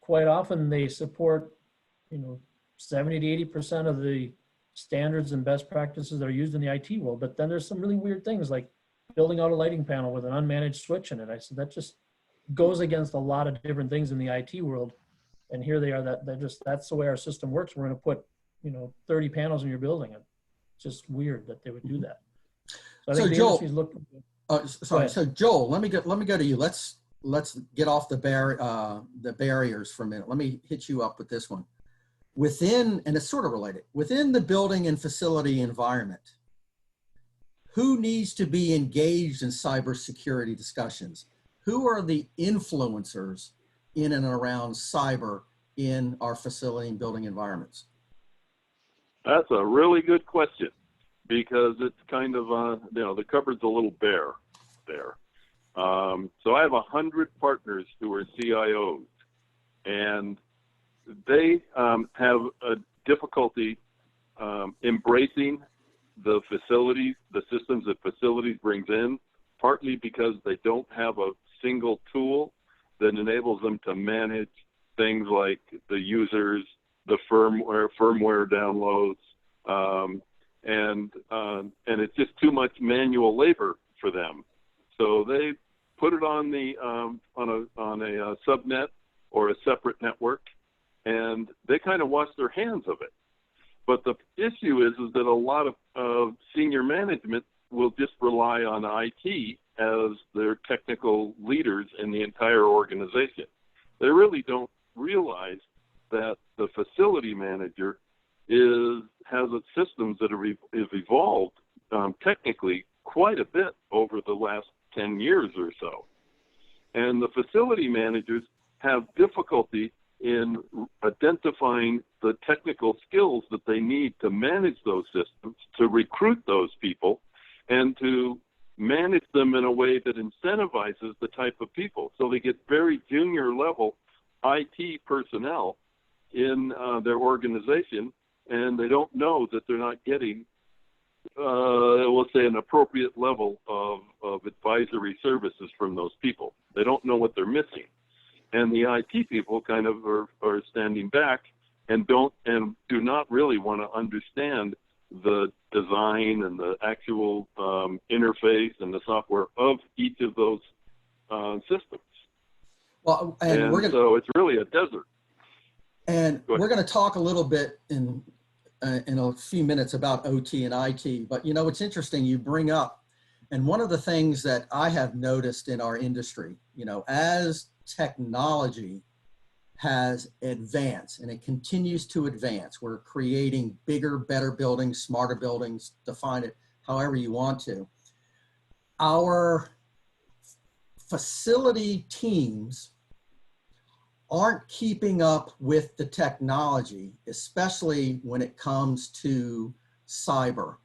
S9: Quite often they support, 70 to 80% of the standards and best practices that are used in the IT world. But then there's some really weird things like building out a lighting panel with an unmanaged switch in it. I said, that just goes against a lot of different things in the IT world. And here they are, that's the way our system works. We're going to put, 30 panels in your building. It's just weird that they would do that. So I think the industry's looking.
S4: Sorry. So Joel, let me go to you. Let's get off the barriers for a minute. Let me hit you up with this one. Within, and it's sort of related, within the building and facility environment, who needs to be engaged in cybersecurity discussions? Who are the influencers in and around cyber in our facility and building environments?
S8: That's a really good question, because it's kind of, the cupboard's a little bare there. So I have 100 partners who are CIOs, and they have a difficulty embracing the facilities, the systems that facilities brings in, partly because they don't have a single tool that enables them to manage things like the users, the firmware downloads, and it's just too much manual labor for them. So they put it on the on a subnet or a separate network, and they kind of wash their hands of it. But the issue is that a lot of senior management will just rely on IT as their technical leaders in the entire organization. They really don't realize that the facility manager has systems that have evolved technically quite a bit over the last 10 years or so. And the facility managers have difficulty in identifying the technical skills that they need to manage those systems, to recruit those people, and to manage them in a way that incentivizes the type of people. So they get very junior level IT personnel in their organization, and they don't know that they're not getting, let's say, an appropriate level of advisory services from those people. They don't know what they're missing. And the IT people kind of are standing back and do not really want to understand the design and the actual interface and the software of each of those systems.
S4: Well,
S8: so it's really a desert.
S4: And we're going to talk a little bit in a few minutes about OT and IT, but it's interesting you bring up, and one of the things that I have noticed in our industry, as technology has advanced and it continues to advance, we're creating bigger, better buildings, smarter buildings, define it however you want to. Our facility teams aren't keeping up with the technology, especially when it comes to cyber.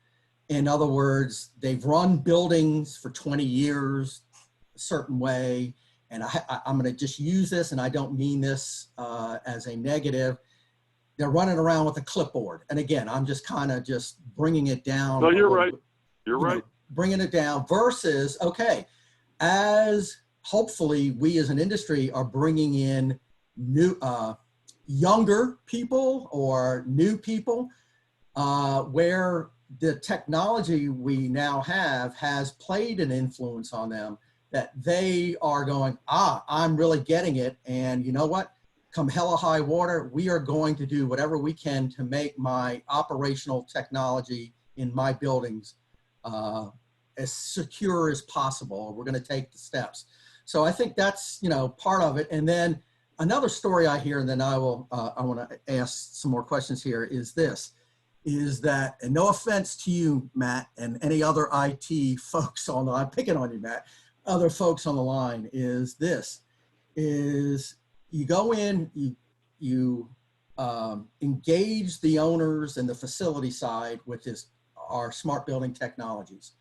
S4: In other words, they've run buildings for 20 years a certain way, and I'm going to just use this, and I don't mean this as a negative. They're running around with a clipboard. And again, I'm just kind of just bringing it down.
S8: No, you're right. You're right.
S4: Bringing it down versus, okay, as hopefully we as an industry are bringing in new, younger people or new people where the technology we now have has played an influence on them, that they are going, I'm really getting it. And you know what? come hell or high water, we are going to do whatever we can to make my operational technology in my buildings as secure as possible. We're going to take the steps. So I think that's, you know, part of it. And then another story I hear, and then I want to ask some more questions here, is this, is that, and no offense to you, Matt, and any other IT folks on the, I'm picking on you, Matt, other folks on the line, is this, is you go in, you engage the owners and the facility side with our smart building technologies.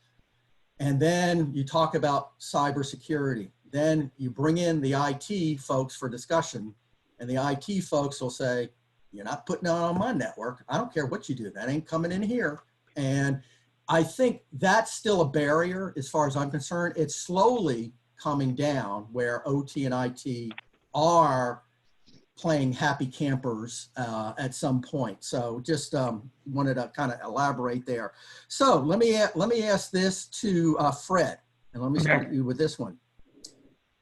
S4: And then you talk about cybersecurity. Then you bring in the IT folks for discussion, and the IT folks will say, you're not putting it on my network. I don't care what you do. That ain't coming in here. And I think that's still a barrier as far as I'm concerned. It's slowly coming down where OT and IT are playing happy campers at some point. So just wanted to kind of elaborate there. So let me ask this to Fred, and let me start you with this one.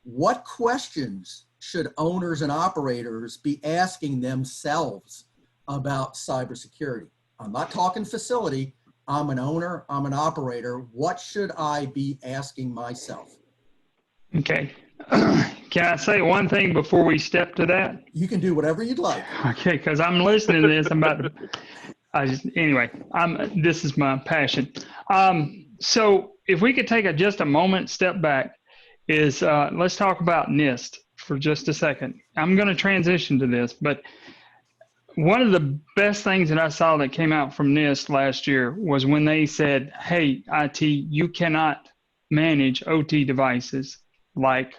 S4: What questions should owners and operators be asking themselves about cybersecurity? I'm not talking facility. I'm an owner, I'm an operator. What should I be asking myself? Okay.
S6: Can I say one thing before we step to that?
S4: You can do whatever you'd like.
S6: Okay, because I'm listening to this. I'm about to, anyway, this is my passion. So if we could take just a moment, step back, let's talk about NIST for just a second. I'm going to transition to this, but one of the best things that I saw that came out from NIST last year was when they said, hey, IT, you cannot manage OT devices like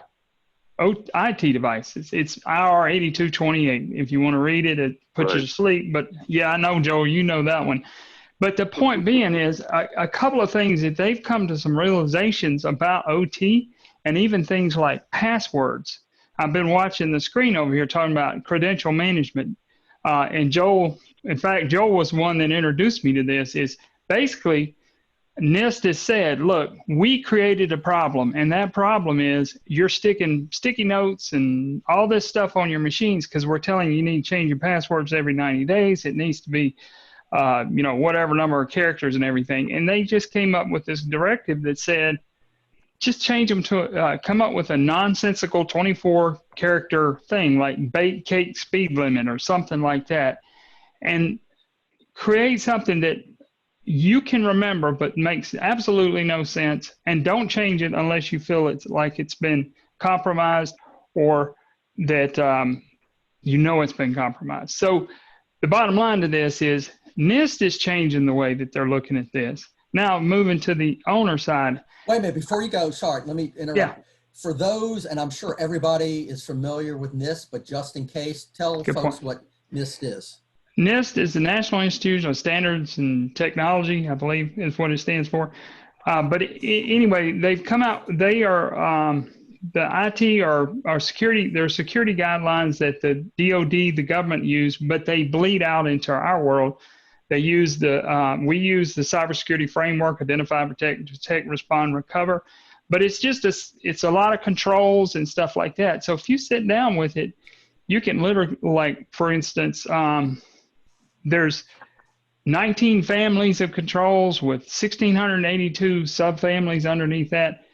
S6: IT devices. It's IR 8228. If you want to read it, it puts you to sleep. But yeah, I know, Joel, you know that one. But the point being is a couple of things that they've come to some realizations about OT, and even things like passwords. I've been watching the screen over here talking about credential management. And Joel, in fact, Joel was one that introduced me to this, is basically NIST has said, look, we created a problem, and that problem is you're sticking sticky notes and all this stuff on your machines because we're telling you need to change your passwords every 90 days. It needs to be, you know, whatever number of characters and everything. And they just came up with this directive that said, just change them to come up with a nonsensical 24-character thing like bake cake speed limit or something like that, and create something that you can remember but makes absolutely no sense, and don't change it unless you feel it's like it's been compromised or that you know it's been compromised. So the bottom line to this is NIST is changing the way that they're looking at this. Now moving to the owner side.
S4: Wait a minute, before you go, sorry, let me interrupt. Yeah. For those, and I'm sure everybody is familiar with NIST, but just in case, tell folks what NIST is.
S6: NIST is the National Institute of Standards and Technology, I believe is what it stands for. But anyway, they've come out, they are, the IT are security, there are security guidelines that the DoD, the government use, but they bleed out into our world. They use we use the cybersecurity framework, identify, protect, respond, recover. But it's just it's a lot of controls and stuff like that. So if you sit down with it, you can literally, like, for instance, there's 19 families of controls with 1,682 subfamilies underneath that.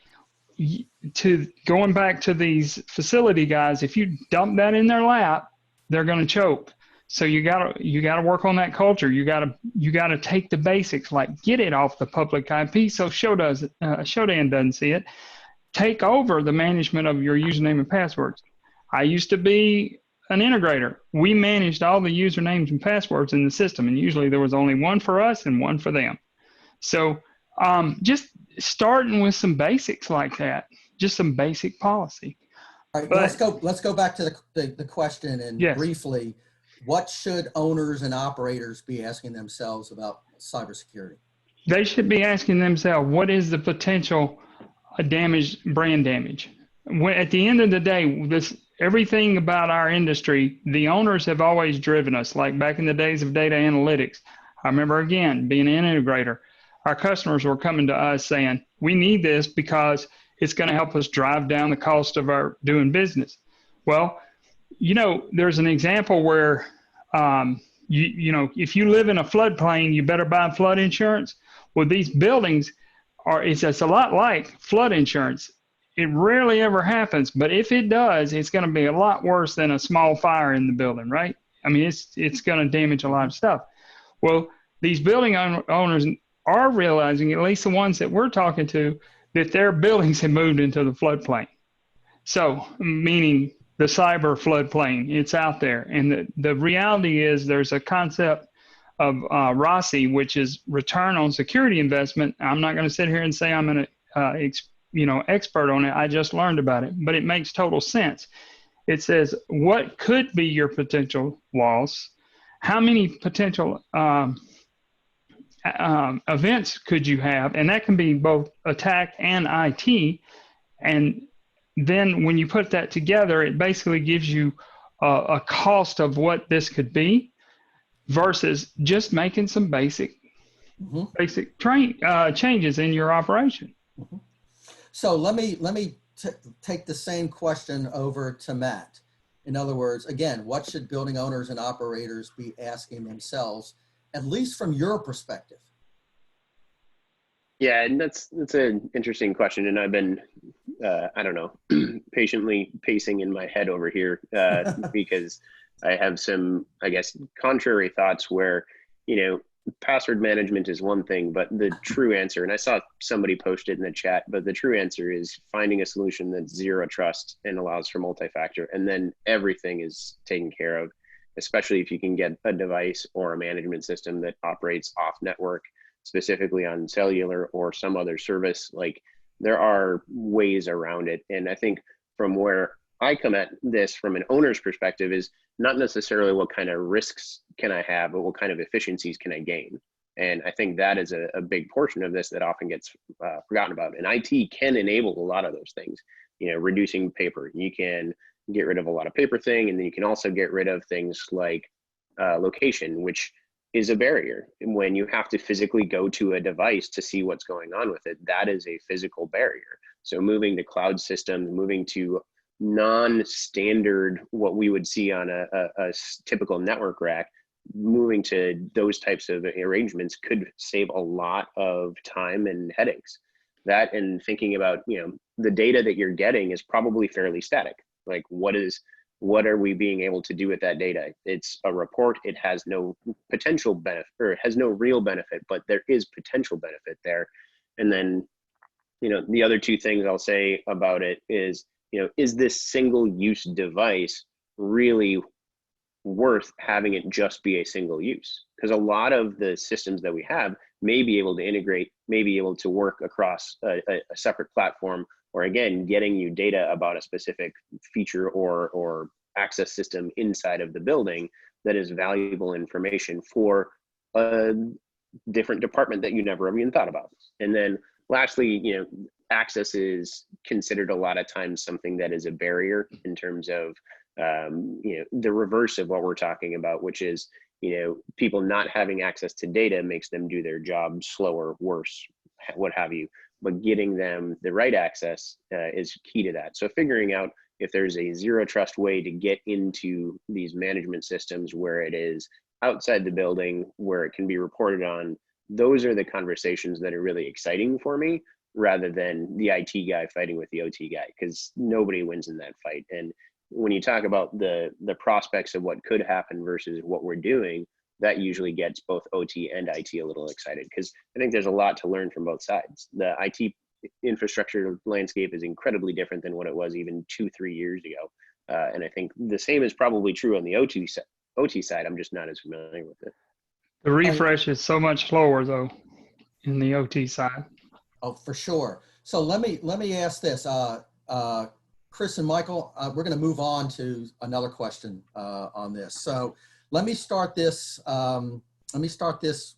S6: To going back to these facility guys, if you dump that in their lap, they're going to choke. So you gotta work on that culture. You gotta take the basics, like get it off the public IP so Shodan doesn't see it. Take over the management of your username and passwords. I used to be an integrator. We managed all the usernames and passwords in the system, and usually there was only one for us and one for them. So just starting with some basics like that, just some basic policy.
S4: All right, let's go back to the question and yes. Briefly. What should owners and operators be asking themselves about cybersecurity?
S6: They should be asking themselves, what is the potential brand damage? At the end of the day, everything about our industry, the owners have always driven us, like back in the days of data analytics. I remember, again, being an integrator, our customers were coming to us saying, we need this because it's going to help us drive down the cost of our doing business. Well, you know, there's an example where, you know, if you live in a floodplain, you better buy flood insurance. Well, these buildings it's a lot like flood insurance. It rarely ever happens, but if it does, it's going to be a lot worse than a small fire in the building, right? I mean, it's going to damage a lot of stuff. Well, these building owners are realizing, at least the ones that we're talking to, that their buildings have moved into the floodplain. So, meaning the cyber floodplain, it's out there. And the reality is there's a concept of ROSI, which is return on security investment. I'm not going to sit here and say I'm an expert on it. I just learned about it, but it makes total sense. It says what could be your potential loss, how many potential events could you have, and that can be both attack and IT. And then when you put that together, it basically gives you a cost of what this could be versus just making some basic changes in your operation.
S4: So let me take the same question over to Matt. In other words, again, what should building owners and operators be asking themselves, at least from your perspective?
S7: Yeah, and that's an interesting question, and I've been, I don't know, patiently pacing in my head over here because I have some, I guess, contrary thoughts where, you know, password management is one thing, but the true answer, and I saw somebody post it in the chat, but the true answer is finding a solution that's zero trust and allows for multi-factor, and then everything is taken care of, especially if you can get a device or a management system that operates off network, specifically on cellular or some other service. Like, there are ways around it. And I think from where I come at this from an owner's perspective is not necessarily what kind of risks can I have, but what kind of efficiencies can I gain? And I think that is a big portion of this that often gets forgotten about. And IT can enable a lot of those things, you know, reducing paper. You can get rid of a lot of paper thing, and then you can also get rid of things like location, which is a barrier. And when you have to physically go to a device to see what's going on with it, that is a physical barrier. So moving to cloud systems, moving to non-standard, what we would see on a typical network rack, moving to those types of arrangements could save a lot of time and headaches. That, and thinking about, you know, the data that you're getting is probably fairly static. Like, what are we being able to do with that data? It's a report. It has no potential benefit, or it has no real benefit, but there is potential benefit there. And then, you know, the other two things I'll say about it is, you know, is this single use device really worth having it just be a single use? Because a lot of the systems that we have may be able to integrate, may be able to work across a separate platform, or again, getting you data about a specific feature or access system inside of the building that is valuable information for a different department that you never even thought about. And then lastly, you know, access is considered a lot of times something that is a barrier in terms of, you know, the reverse of what we're talking about, which is, you know, people not having access to data makes them do their job slower, worse, what have you. But getting them the right access is key to that. So figuring out if there's a zero trust way to get into these management systems where it is outside the building, where it can be reported on, those are the conversations that are really exciting for me, rather than the IT guy fighting with the OT guy, because nobody wins in that fight. And when you talk about the prospects of what could happen versus what we're doing, that usually gets both OT and IT a little excited, because I think there's a lot to learn from both sides. The IT infrastructure landscape is incredibly different than what it was even 2-3 years ago. And I think the same is probably true on the OT side. I'm just not as familiar with it.
S6: The refresh is so much slower though in the OT side.
S4: Oh, for sure. So let me ask this, Chris and Michael, we're going to move on to another question on this. So let me start this.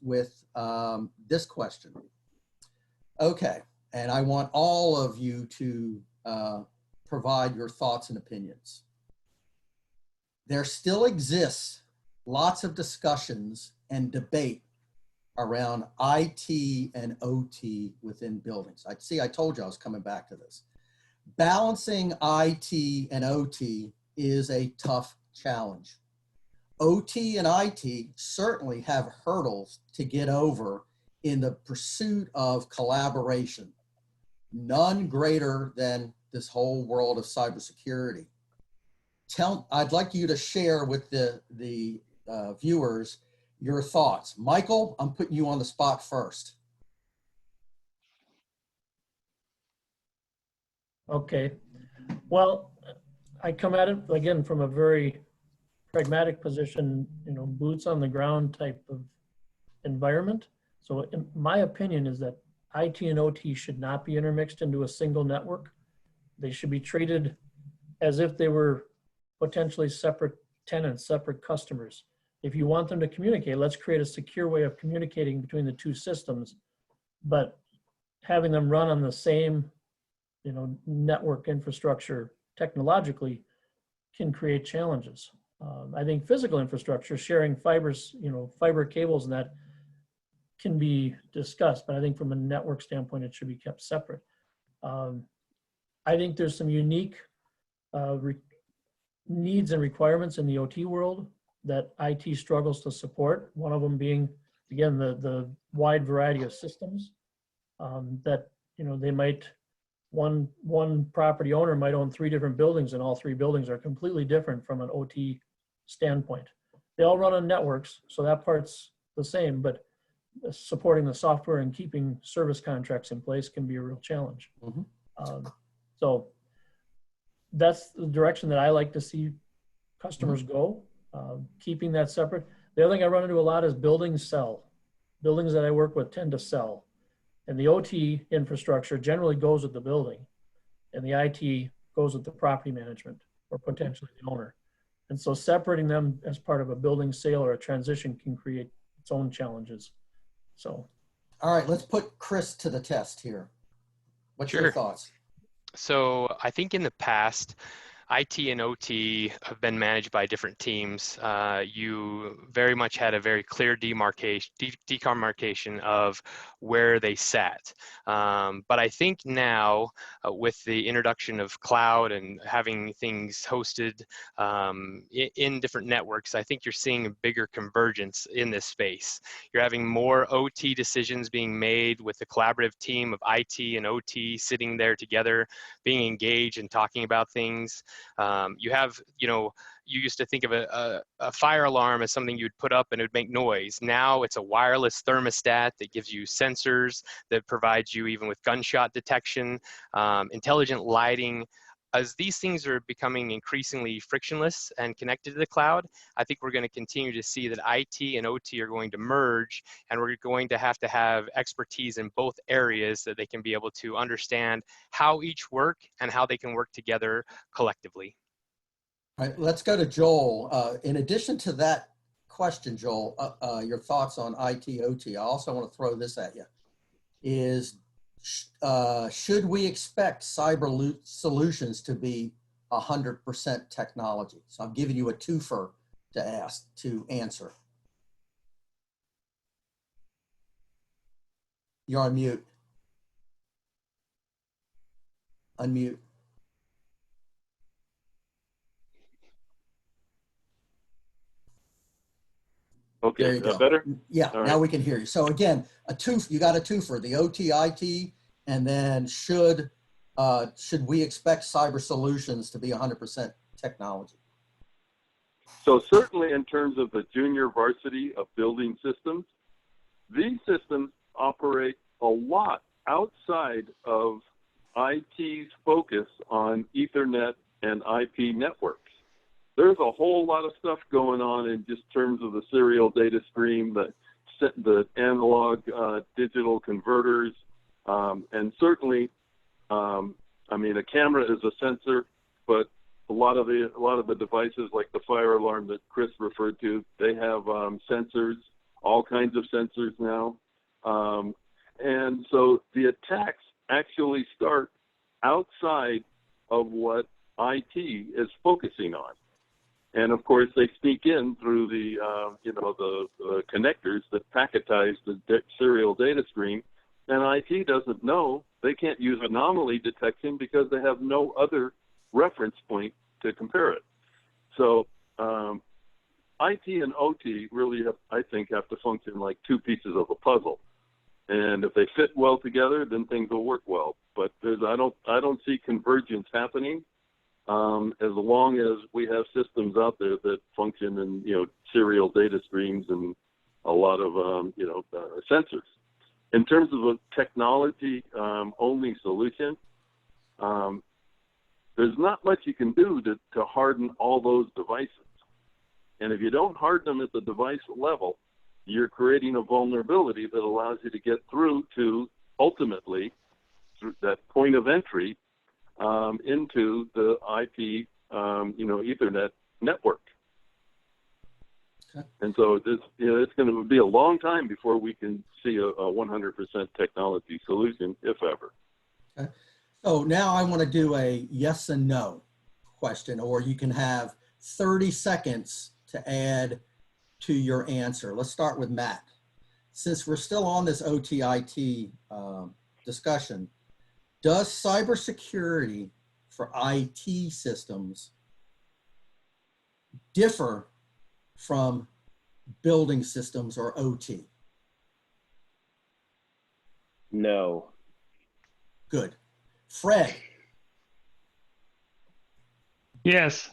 S4: With this question. Okay, and I want all of you to provide your thoughts and opinions. There still exists lots of discussions and debate around IT and OT within buildings. I told you I was coming back to this. Balancing IT and OT is a tough challenge. OT and IT certainly have hurdles to get over in the pursuit of collaboration. None greater than this whole world of cybersecurity. I'd like you to share with the viewers your thoughts. Michael, I'm putting you on the spot first.
S9: Okay. Well, I come at it again from a very pragmatic position, you know, boots on the ground type of environment. So in my opinion is that IT and OT should not be intermixed into a single network. They should be treated as if they were potentially separate tenants, separate customers. If you want them to communicate, let's create a secure way of communicating between the two systems, but having them run on the same, you know, network infrastructure technologically can create challenges. I think physical infrastructure, sharing fibers, you know, fiber cables and that can be discussed, but I think from a network standpoint, it should be kept separate. I think there's some unique needs and requirements in the OT world that IT struggles to support. One of them being, again, the wide variety of systems that, you know, they might, one property owner might own 3 different buildings, and all 3 buildings are completely different from an OT standpoint. They all run on networks, so that part's the same, but supporting the software and keeping service contracts in place can be a real challenge.
S4: Mm-hmm.
S9: So that's the direction that I like to see customers go, keeping that separate. The other thing I run into a lot is buildings sell. Buildings that I work with tend to sell. And the OT infrastructure generally goes with the building, and the IT goes with the property management or potentially the owner. And so separating them as part of a building sale or a transition can create its own challenges. So.
S4: All right, let's put Chris to the test here. What's your thoughts?
S5: So I think in the past, IT and OT have been managed by different teams. You very much had a very clear demarcation of where they sat. But I think now with the introduction of cloud and having things hosted in different networks, I think you're seeing a bigger convergence in this space. You're having more OT decisions being made with the collaborative team of IT and OT sitting there together, being engaged and talking about things. You have, you know, you used to think of a fire alarm as something you'd put up and it would make noise. Now it's a wireless thermostat that gives you sensors that provides you even with gunshot detection, intelligent lighting. As these things are becoming increasingly frictionless and connected to the cloud, I think we're going to continue to see that IT and OT are going to merge, and we're going to have expertise in both areas that they can be able to understand how each work and how they can work together collectively.
S4: All right, let's go to Joel. In addition to that question, Joel, your thoughts on IT, OT. I also want to throw this at you. Should we expect cyber solutions to be 100% technology? So I'm giving you a twofer to answer. You're on mute. Unmute.
S8: Okay,
S4: there you
S8: is
S4: go.
S8: that better?
S4: Yeah,
S8: All
S4: now
S8: right.
S4: we can hear you. So again, you got a twofer, the OT, IT, and then should we expect cyber solutions to be 100% technology?
S8: So certainly in terms of the junior varsity of building systems, these systems operate a lot outside of IT's focus on Ethernet and IP networks. There's a whole lot of stuff going on in just terms of the serial data stream, the analog digital converters, and certainly, I mean, a camera is a sensor, but a lot of the devices like the fire alarm that Chris referred to, they have sensors, all kinds of sensors now. And so the attacks actually start outside of what IT is focusing on. And of course, they sneak in through the connectors that packetize the serial data stream. And IT doesn't know. They can't use anomaly detection because they have no other reference point to compare it. So IT and OT really, I think, have to function like two pieces of a puzzle. And if they fit well together, then things will work well. But I don't see convergence happening as long as we have systems out there that function in serial data streams and a lot of sensors. In terms of a technology only solution, there's not much you can do to harden all those devices. And if you don't harden them at the device level, you're creating a vulnerability that allows you to get through to ultimately through that point of entry into the IP, Ethernet network.
S4: Okay.
S8: And so it's going to be a long time before we can see a 100% technology solution, if ever.
S4: Okay. So now I want to do a yes and no question, or you can have 30 seconds to add to your answer. Let's start with Matt. Since we're still on this OT-IT discussion, does cybersecurity for IT systems differ from building systems or OT?
S7: No.
S4: Good. Fred.
S6: Yes.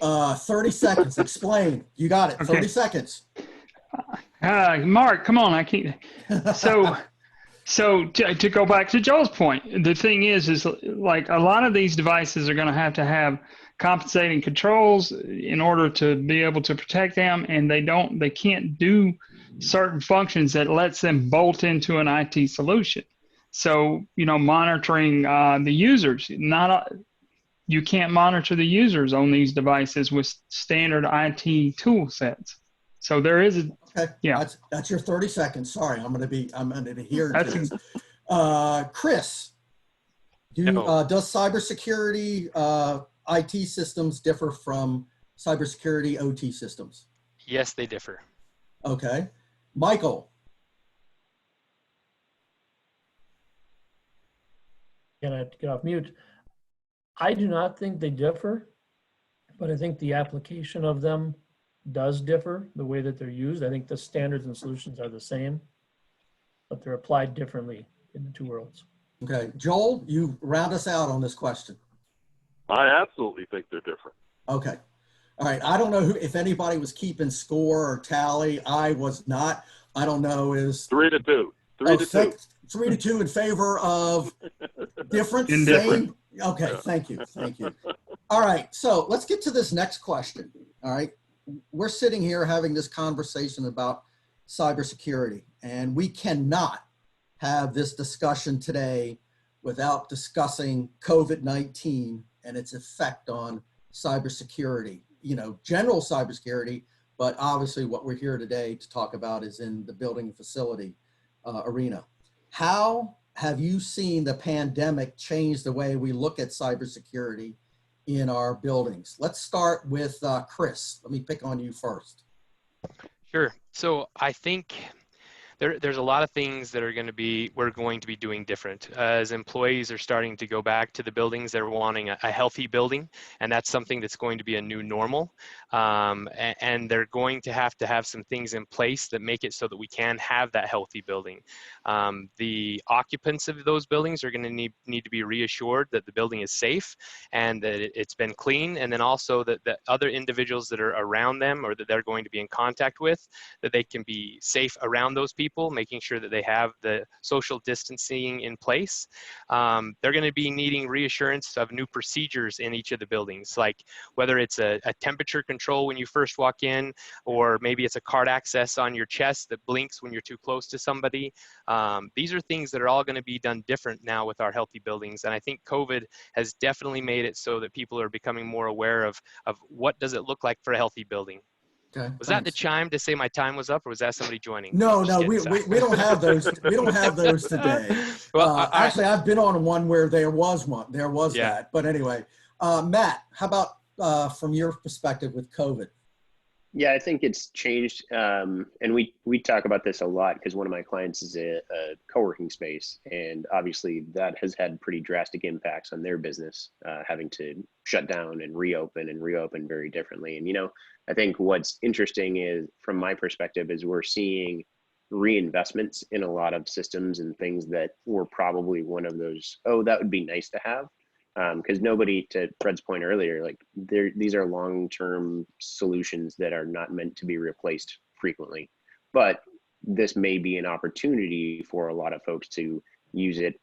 S4: 30 seconds. Explain. You got it. 30
S6: Okay.
S4: seconds.
S6: Mark, come on. I can't. So to go back to Joel's point, the thing is like a lot of these devices are going to have compensating controls in order to be able to protect them, and they can't do certain functions that lets them bolt into an IT solution. So, monitoring the users, you can't monitor the users on these devices with standard IT tool sets. So there is
S4: Okay.
S6: Yeah.
S4: That's your 30 seconds. Sorry, I'm going to adhere to this. Chris, does cybersecurity IT systems differ from cybersecurity OT systems?
S5: Yes, they differ.
S4: Okay. Michael.
S9: Again, I have to get off mute. I do not think they differ, but I think the application of them does differ, the way that they're used. I think the standards and solutions are the same, but they're applied differently in the two worlds.
S4: Okay. Joel, you round us out on this question.
S8: I absolutely think they're different.
S4: Okay. All right. I don't know if anybody was keeping score or tally. I was not. I don't know. Is
S8: 3-2. 3-2.
S4: 3-2 in favor of different,
S6: Indifferent.
S4: same. Okay. Thank you. Thank you. All right. So let's get to this next question. All right. We're sitting here having this conversation about cybersecurity, and we cannot have this discussion today without discussing COVID-19 and its effect on cybersecurity, general cybersecurity, but obviously what we're here today to talk about is in the building facility arena. How have you seen the pandemic change the way we look at cybersecurity in our buildings? Let's start with Chris. Let me pick on you first.
S5: Sure. So I think there's a lot of things that we're going to be doing different. As employees are starting to go back to the buildings, they're wanting a healthy building, and that's something that's going to be a new normal. And they're going to have some things in place that make it so that we can have that healthy building. The occupants of those buildings are going to need to be reassured that the building is safe and that it's been clean, and then also that the other individuals that are around them or that they're going to be in contact with, that they can be safe around those people, making sure that they have the social distancing in place. They're going to be needing reassurance of new procedures in each of the buildings, like whether it's a temperature control when you first walk in, or maybe it's a card access on your chest that blinks when you're too close to somebody. These are things that are all going to be done different now with our healthy buildings. And I think COVID has definitely made it so that people are becoming more aware of what does it look like for a healthy building.
S4: Okay.
S5: Was that the chime to say my time was up, or was that somebody joining?
S4: No, we don't have those. We don't have those today.
S5: Well,
S4: actually, I've been on one where there was one. There was that. But anyway, Matt, how about from your perspective with COVID?
S7: Yeah, I think it's changed, and we talk about this a lot because one of my clients is a co-working space, and obviously that has had pretty drastic impacts on their business, having to shut down and reopen very differently. And I think what's interesting is, from my perspective, is we're seeing reinvestments in a lot of systems and things that were probably one of those, oh, that would be nice to have. Because nobody, to Fred's point earlier, like these are long-term solutions that are not meant to be replaced frequently. But this may be an opportunity for a lot of folks to use it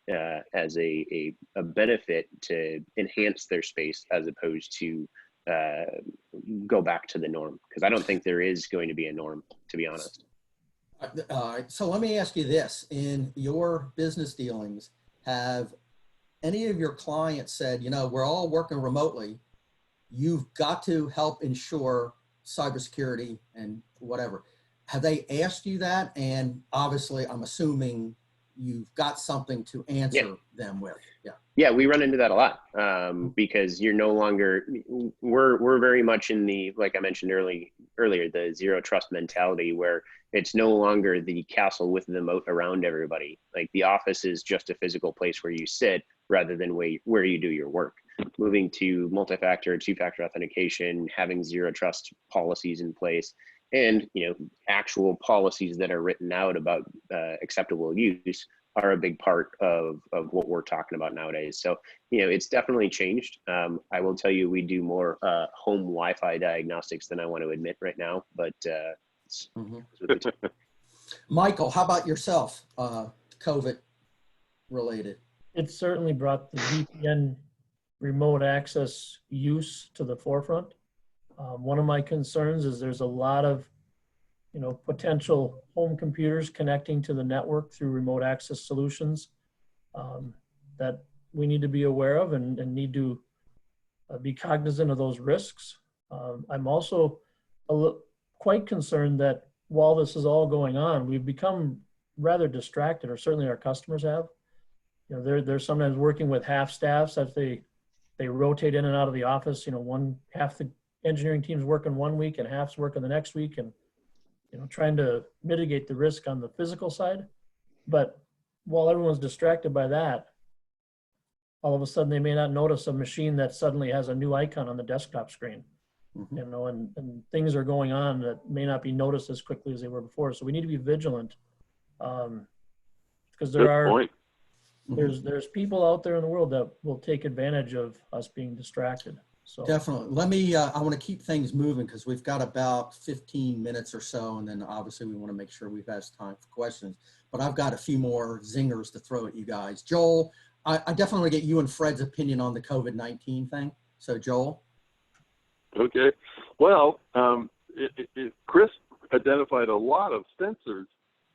S7: as a benefit to enhance their space, as opposed to go back to the norm. Because I don't think there is going to be a norm, to be honest.
S4: So let me ask you this: in your business dealings, have any of your clients said, we're all working remotely, you've got to help ensure cybersecurity and whatever? Have they asked you that? And obviously, I'm assuming you've got something to answer them with.
S7: Yeah, we run into that a lot, because you're no longer, we're very much in the, like I mentioned earlier, the zero trust mentality, where it's no longer the castle with the moat around everybody. Like, the office is just a physical place where you sit rather than where you do your work. Moving to multi-factor, two-factor authentication, having zero trust policies in place, and actual policies that are written out about acceptable use are a big part of what we're talking about nowadays. So, it's definitely changed. I will tell you, we do more home Wi-Fi diagnostics than I want to admit right now, but
S4: Michael, how about yourself? COVID related.
S9: It certainly brought the VPN remote access use to the forefront. One of my concerns is there's a lot of potential home computers connecting to the network through remote access solutions that we need to be aware of and need to be cognizant of those risks. I'm also quite concerned that while this is all going on, we've become rather distracted, or certainly our customers have. They're sometimes working with half staffs as they rotate in and out of the office. Half the engineering team's working one week and half's working the next week, and trying to mitigate the risk on the physical side. But while everyone's distracted by that, all of a sudden they may not notice a machine that suddenly has a new icon on the desktop screen. And things are going on that may not be noticed as quickly as they were before. So we need to be vigilant, because there's people out there in the world that will take advantage of us being distracted. So
S4: definitely. I want to keep things moving because we've got about 15 minutes or so, and then obviously we want to make sure we've had time for questions. But I've got a few more zingers to throw at you guys. Joel, I definitely want to get you and Fred's opinion on the COVID-19 thing. So Joel.
S8: Okay. Well, Chris identified a lot of sensors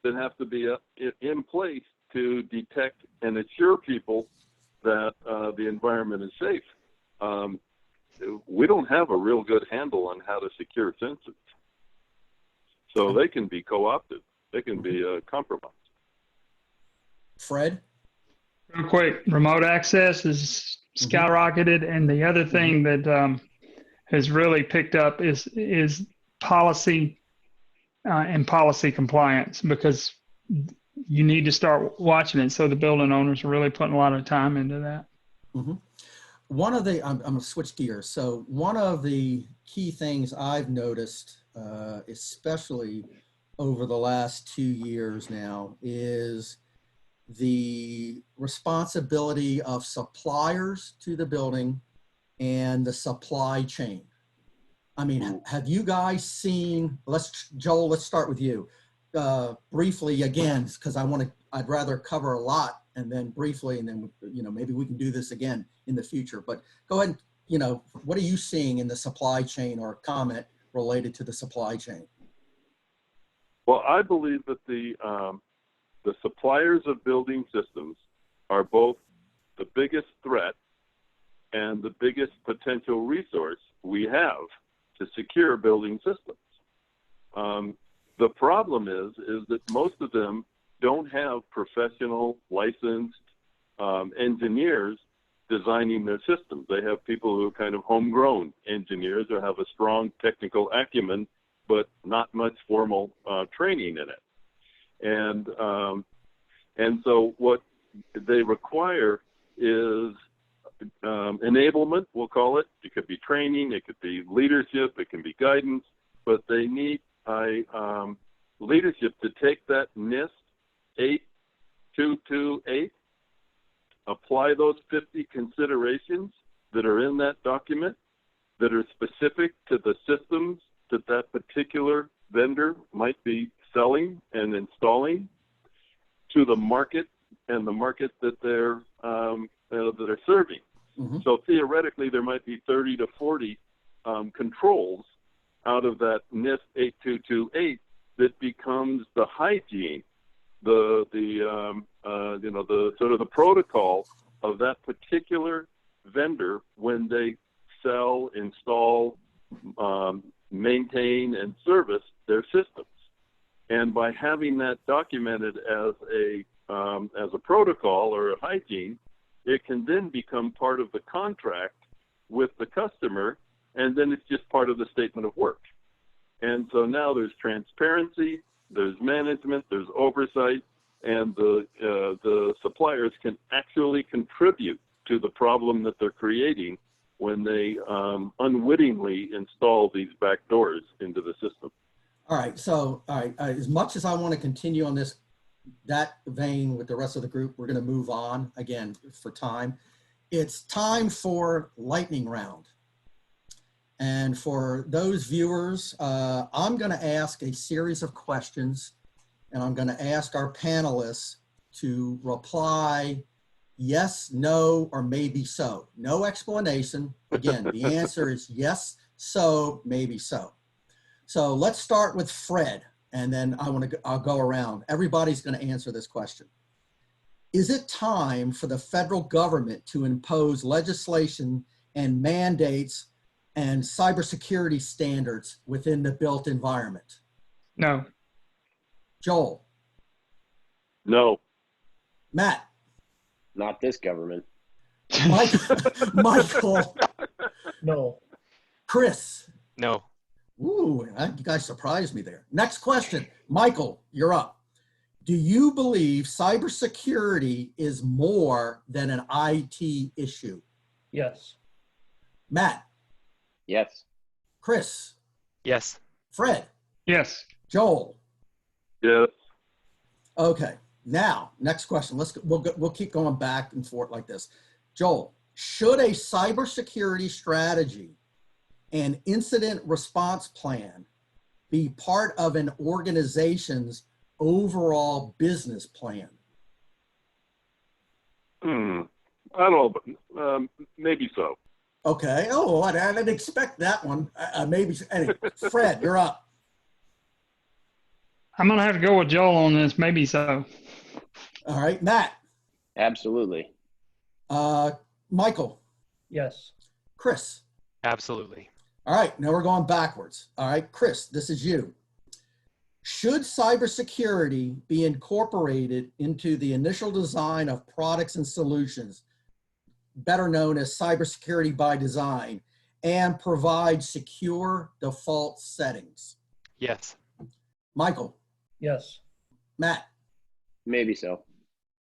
S8: that have to be in place to detect and assure people that the environment is safe. We don't have a real good handle on how to secure sensors. So they can be co-opted. They can be compromised.
S4: Fred?
S6: Real quick, remote access is skyrocketed. And the other thing that has really picked up is policy and policy compliance, because you need to start watching it. So the building owners are really putting a lot of time into that.
S4: One of the, I'm going to switch gears. So one of the key things I've noticed, especially over the last 2 years now, is the responsibility of suppliers to the building and the supply chain. I mean, have you guys seen, Joel, let's start with you. Briefly again, because I'd rather cover a lot, and then briefly, and then maybe we can do this again in the future. But go ahead, what are you seeing in the supply chain, or comment related to the supply chain?
S8: Well, I believe that the suppliers of building systems are both the biggest threat and the biggest potential resource we have to secure building systems. The problem is that most of them don't have professional, licensed engineers designing their systems. They have people who are kind of homegrown engineers or have a strong technical acumen but not much formal training in it. And so what they require is enablement, we'll call it. It could be training, it could be leadership, it can be guidance, but they need leadership to take that NIST 8228, apply those 50 considerations that are in that document that are specific to the systems that that particular vendor might be selling and installing to the market and the market that they're serving.
S4: Mm-hmm.
S8: So theoretically, there might be 30 to 40 controls out of that NIST 8228 that becomes the hygiene, the sort of the protocol of that particular vendor when they sell, install, maintain, and service their systems. And by having that documented as a protocol or a hygiene, it can then become part of the contract with the customer, and then it's just part of the statement of work. And so now there's transparency, there's management, there's oversight, and the suppliers can actually contribute to the problem that they're creating when they unwittingly install these back doors into the system.
S4: All right. So, as much as I want to continue on that vein with the rest of the group, we're going to move on again for time. It's time for lightning round. And for those viewers, I'm going to ask a series of questions, and I'm going to ask our panelists to reply yes, no, or maybe so. No explanation. Again, the answer is yes, so, maybe so. So let's start with Fred, and then I'll go around. Everybody's going to answer this question. Is it time for the federal government to impose legislation and mandates and cybersecurity standards within the built environment?
S6: No.
S4: Joel?
S8: No.
S4: Matt?
S7: Not this government.
S4: Michael?
S9: No.
S4: Chris?
S5: No.
S4: Ooh, you guys surprised me there. Next question. Michael, you're up. Do you believe cybersecurity is more than an IT issue?
S9: Yes.
S4: Matt?
S7: Yes.
S4: Chris?
S5: Yes.
S4: Fred?
S6: Yes.
S4: Joel?
S8: Yes.
S4: Okay. Now, next question. We'll keep going back and forth like this. Joel, should a cybersecurity strategy and incident response plan be part of an organization's overall business plan?
S8: I don't know, but maybe so.
S4: Okay. Oh, I didn't expect that one. Maybe. Anyway, Fred, you're up.
S6: I'm going to have to go with Joel on this. Maybe so.
S4: All right. Matt?
S7: Absolutely.
S4: Michael?
S9: Yes.
S4: Chris?
S5: Absolutely.
S4: All right. Now we're going backwards. All right. Chris, this is you. Should cybersecurity be incorporated into the initial design of products and solutions, better known as cybersecurity by design, and provide secure default settings?
S5: Yes.
S4: Michael?
S9: Yes.
S4: Matt?
S7: Maybe so.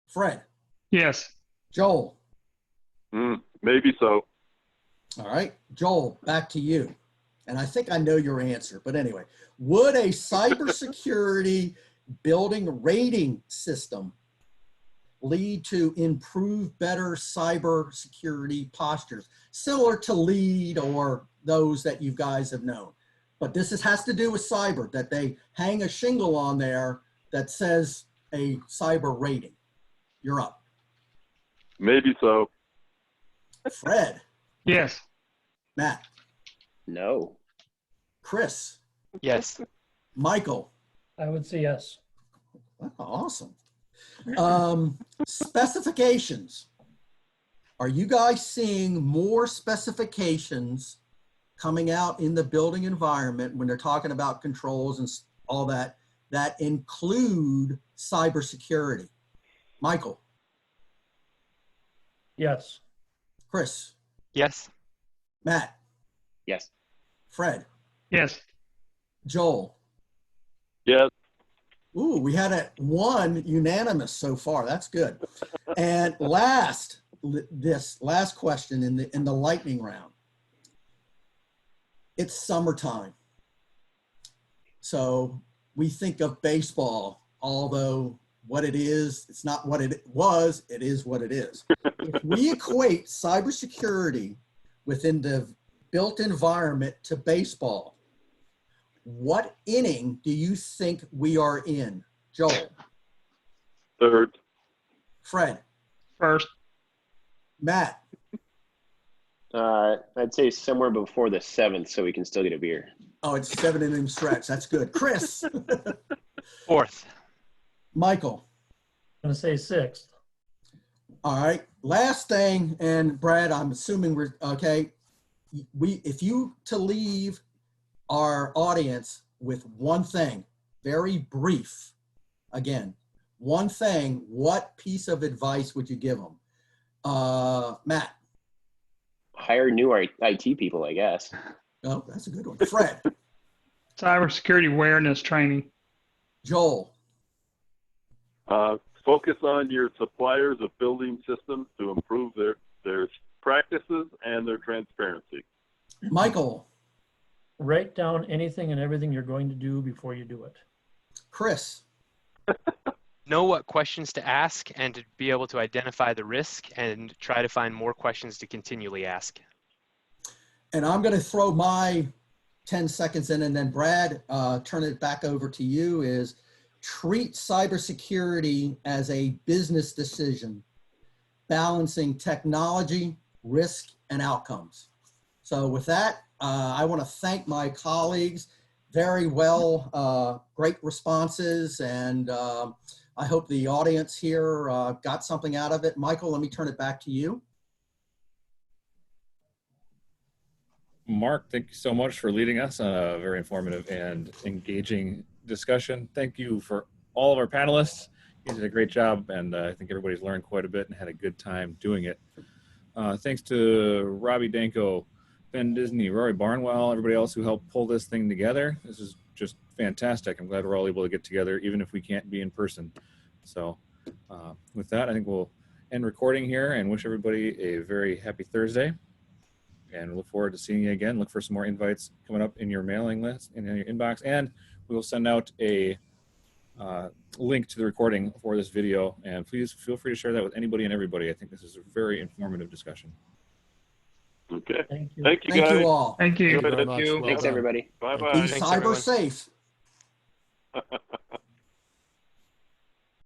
S4: Fred?
S6: Yes.
S4: Joel?
S8: Maybe so.
S4: All right. Joel, back to you. And I think I know your answer, but anyway, would a cybersecurity building rating system lead to improved, better cybersecurity postures, similar to LEED or those that you guys have known? But this has to do with cyber, that they hang a shingle on there that says a cyber rating. You're up.
S8: Maybe so.
S4: Fred?
S6: Yes.
S4: Matt?
S7: No.
S4: Chris?
S5: Yes.
S4: Michael?
S9: I would say yes.
S4: Wow, awesome. Specifications. Are you guys seeing more specifications coming out in the building environment when they're talking about controls and all that, that include cybersecurity? Michael?
S9: Yes.
S4: Chris?
S5: Yes.
S4: Matt?
S7: Yes.
S4: Fred?
S6: Yes.
S4: Joel.
S8: Yes.
S4: Ooh, we had one unanimous so far. That's good. And this last question in the lightning round. It's summertime. So we think of baseball, although what it is, it's not what it was, it is what it is. If we equate cybersecurity within the built environment to baseball, what inning do you think we are in? Joel.
S8: Third.
S4: Fred.
S6: First.
S4: Matt.
S7: I'd say somewhere before the 7th so we can still get a beer.
S4: Oh, it's 7 inning stretch. That's good. Chris.
S5: Fourth.
S4: Michael.
S9: I'm going to say sixth.
S4: All right. Last thing, and Brad, I'm assuming we're okay. If you to leave our audience with one thing, very brief, again, one thing, what piece of advice would you give them? Matt.
S7: Hire new IT people, I guess.
S4: Oh, that's a good one. Fred.
S6: Cybersecurity awareness training.
S4: Joel.
S8: Focus on your suppliers of building systems to improve their practices and their transparency.
S4: Michael.
S9: Write down anything and everything you're going to do before you do it.
S4: Chris.
S5: Know what questions to ask and to be able to identify the risk and try to find more questions to continually ask.
S4: And I'm going to throw my 10 seconds in, and then Brad, turn it back over to you, is treat cybersecurity as a business decision, balancing technology, risk, and outcomes. So with that, I want to thank my colleagues. Very well, great responses, and I hope the audience here got something out of it. Michael, let me turn it back to you.
S1: Mark, thank you so much for leading us on a very informative and engaging discussion. Thank you for all of our panelists. You did a great job, and I think everybody's learned quite a bit and had a good time doing it. Thanks to Robbie Danko, Ben Disney, Rory Barnwell, everybody else who helped pull this thing together. This is just fantastic. I'm glad we're all able to get together, even if we can't be in person. So with that, I think we'll end recording here and wish everybody a very happy Thursday. And look forward to seeing you again. Look for some more invites coming up in your mailing list, in your inbox. And we will send out a link to the recording for this video. And please feel free to share that with anybody and everybody. I think this is a very informative discussion.
S8: Okay.
S9: Thank you.
S8: Thank you,
S4: Thank
S8: guys.
S4: you all.
S6: Thank you.
S8: Good.
S10: Very much. Well
S7: Thanks,
S10: done.
S7: everybody.
S8: Bye-bye.
S4: Be
S5: Thanks,
S4: cyber
S5: everyone.
S4: safe.